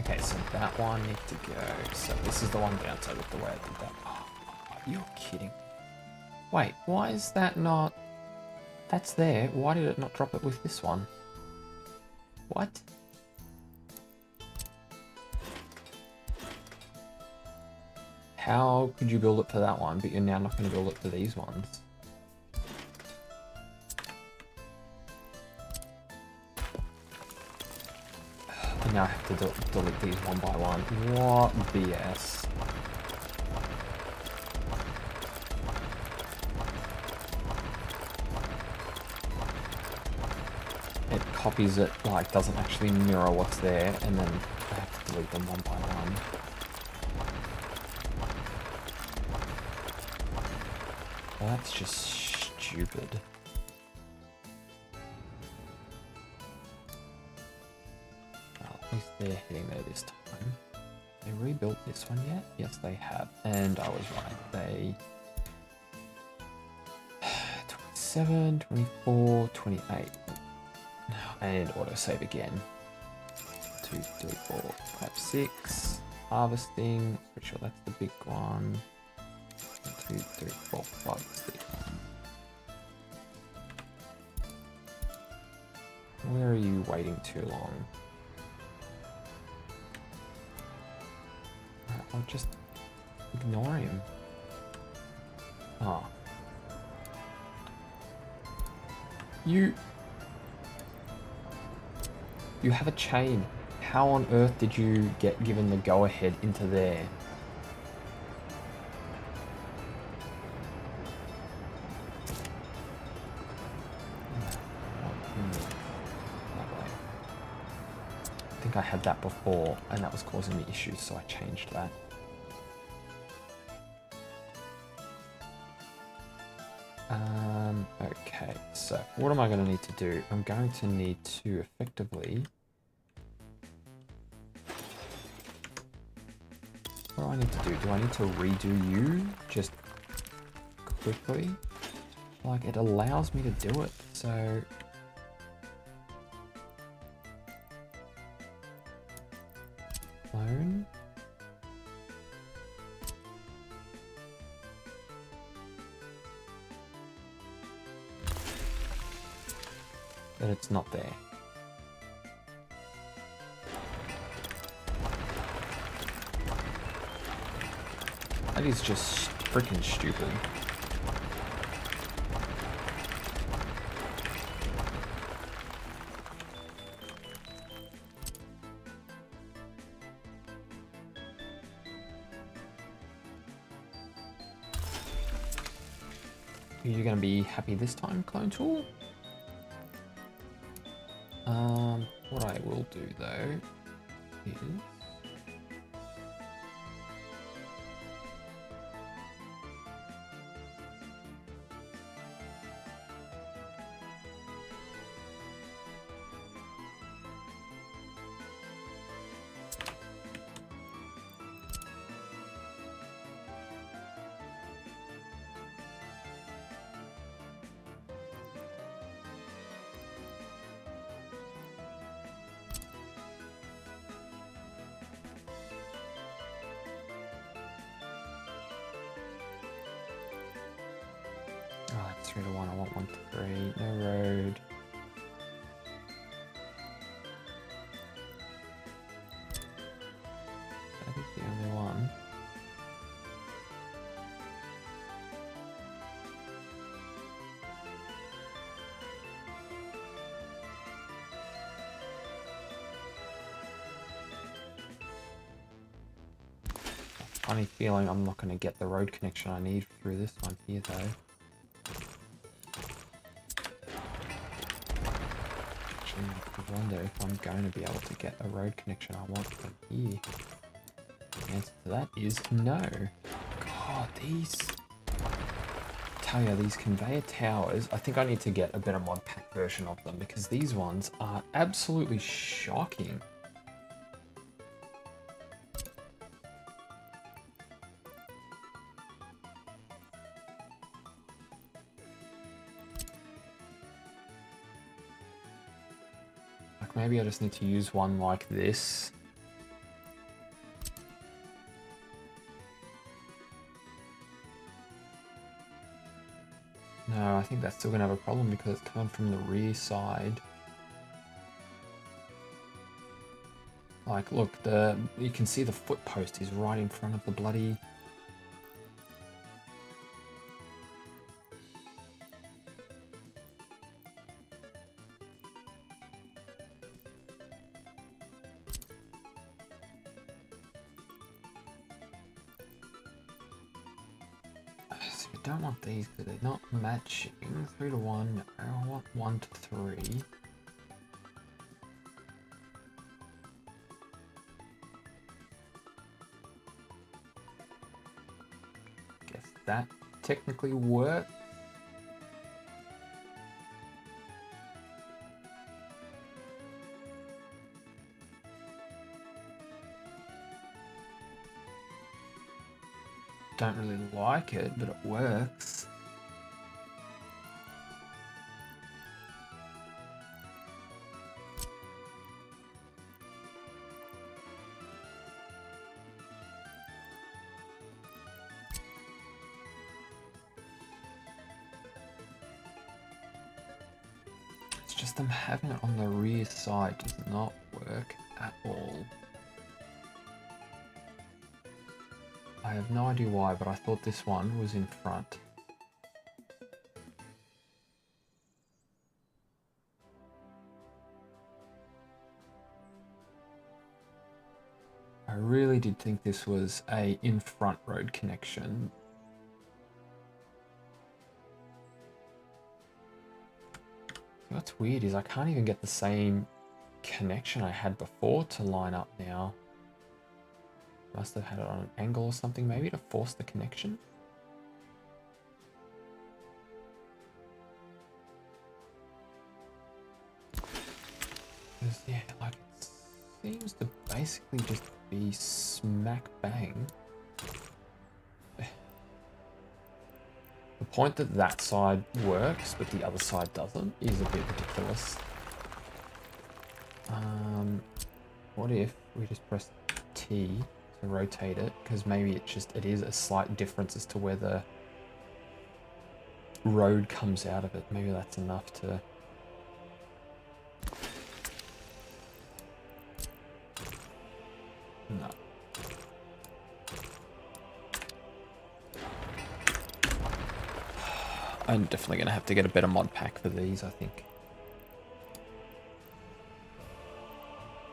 Okay, so that one needs to go. So this is the one downside with the way I did that. Oh, you're kidding. Wait, why is that not... That's there. Why did it not drop it with this one? What? How could you build it for that one, but you're now not going to build it for these ones? And now I have to delete these one by one. What BS? It copies it, like, doesn't actually mirror what's there, and then I have to delete them one by one. Well, that's just stupid. Well, at least they're hitting there this time. They rebuilt this one yet? Yes, they have. And I was right. They... 27, 24, 28. And autosave again. 2, 3, 4, 5, 6. Harvesting. Pretty sure that's the big one. 2, 3, 4, 5, 6. Where are you waiting too long? I'll just ignore him. Oh. You have a chain. How on earth did you get given the go-ahead into there? I think I had that before, and that was causing me issues, so I changed that. Okay, so what am I going to need to do? I'm going to need to effectively... What do I need to do? Do I need to redo you just quickly? Like, it allows me to do it, so... Clone? But it's not there. That is just freaking stupid. Are you going to be happy this time, Clone Tool? What I will do though is... Oh, that's 3 to 1. I want 1 to 3. No road. That is the only one. Funny feeling I'm not going to get the road connection I need through this one here though. I wonder if I'm going to be able to get a road connection I want from here. The answer to that is no. God, these... Tell you, these conveyor towers, I think I need to get a better mod pack version of them because these ones are absolutely shocking. Maybe I just need to use one like this No, I think that's still gonna have a problem because it's coming from the rear side. Like, look, you can see the foot post is right in front of the bloody... So we don't want these because they're not matching. 3 to 1, no, I want 1 to 3. Guess that technically works. Don't really like it, but it works. It's just them having it on the rear side does not work at all. I have no idea why, but I thought this one was in front. I really did think this was a in-front road connection. What's weird is I can't even get the same connection I had before to line up now. Must have had it on an angle or something maybe to force the connection. Because yeah, like it seems to basically just be smack bang. The point that that side works but the other side doesn't is a bit ridiculous. What if we just press T to rotate it, because maybe it is a slight difference as to where the road comes out of it. Maybe that's enough to... No. I'm definitely going to have to get a better mod pack for these, I think.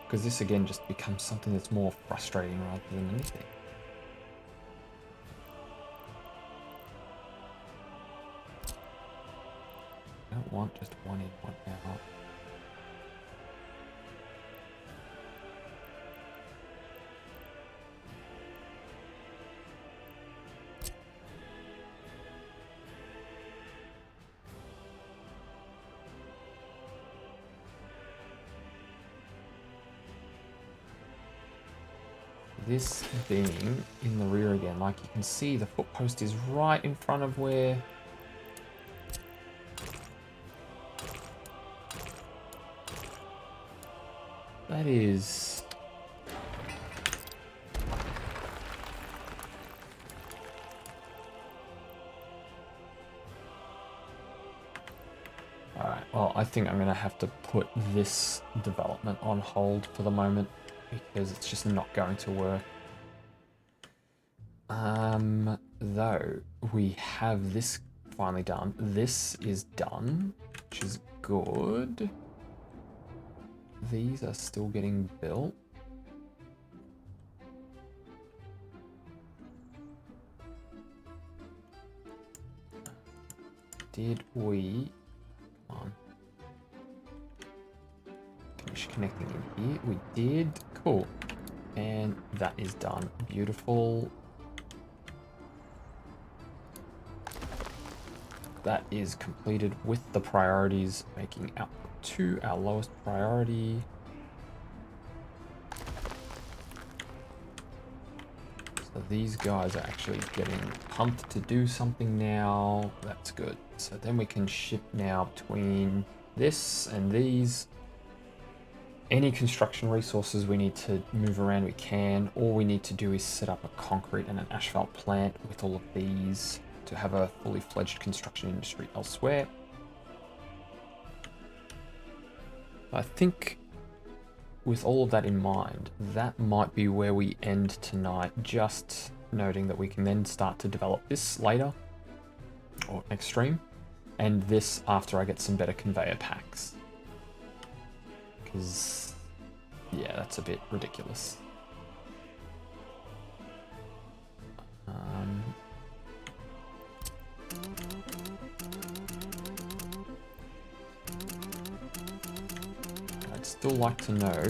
Because this again just becomes something that's more frustrating rather than anything. I don't want just one in, one out. This being in the rear again, like you can see the foot post is right in front of where that is. Alright, well I think I'm going to have to put this development on hold for the moment, because it's just not going to work. Though we have this finally done. This is done, which is good. These are still getting built. Did we... Come on. Finish connecting in here. We did. Cool. And that is done. Beautiful. That is completed with the priorities, making output 2 our lowest priority. So these guys are actually getting pumped to do something now. That's good. So then we can ship now between this and these. Any construction resources we need to move around, we can. All we need to do is set up a concrete and an asphalt plant with all of these to have a fully fledged construction industry elsewhere. I think with all of that in mind, that might be where we end tonight, just noting that we can then start to develop this later, or next stream, and this after I get some better conveyor packs. Because, yeah, that's a bit ridiculous. I'd still like to know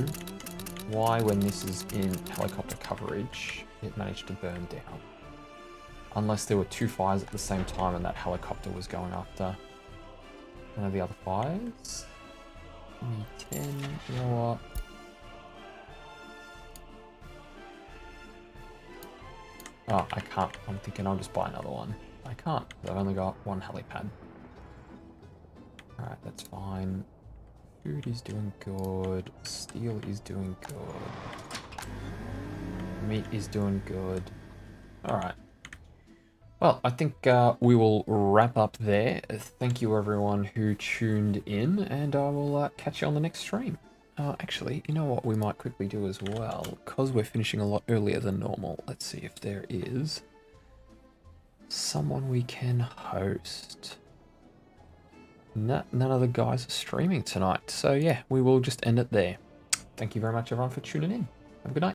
why, when this is in helicopter coverage, it managed to burn down. Unless there were two fires at the same time and that helicopter was going after one of the other fires. Give me 10, you know what? Oh, I can't. I'm thinking I'll just buy another one. I can't. I've only got one helipad. Alright, that's fine. Food is doing good. Steel is doing good. Meat is doing good. Alright. Well, I think we will wrap up there. Thank you everyone who tuned in, and I will catch you on the next stream. Actually, you know what we might quickly do as well? Because we're finishing a lot earlier than normal, let's see if there is someone we can host. None of the guys are streaming tonight, so yeah, we will just end it there. Thank you very much everyone for tuning in. Have a good night.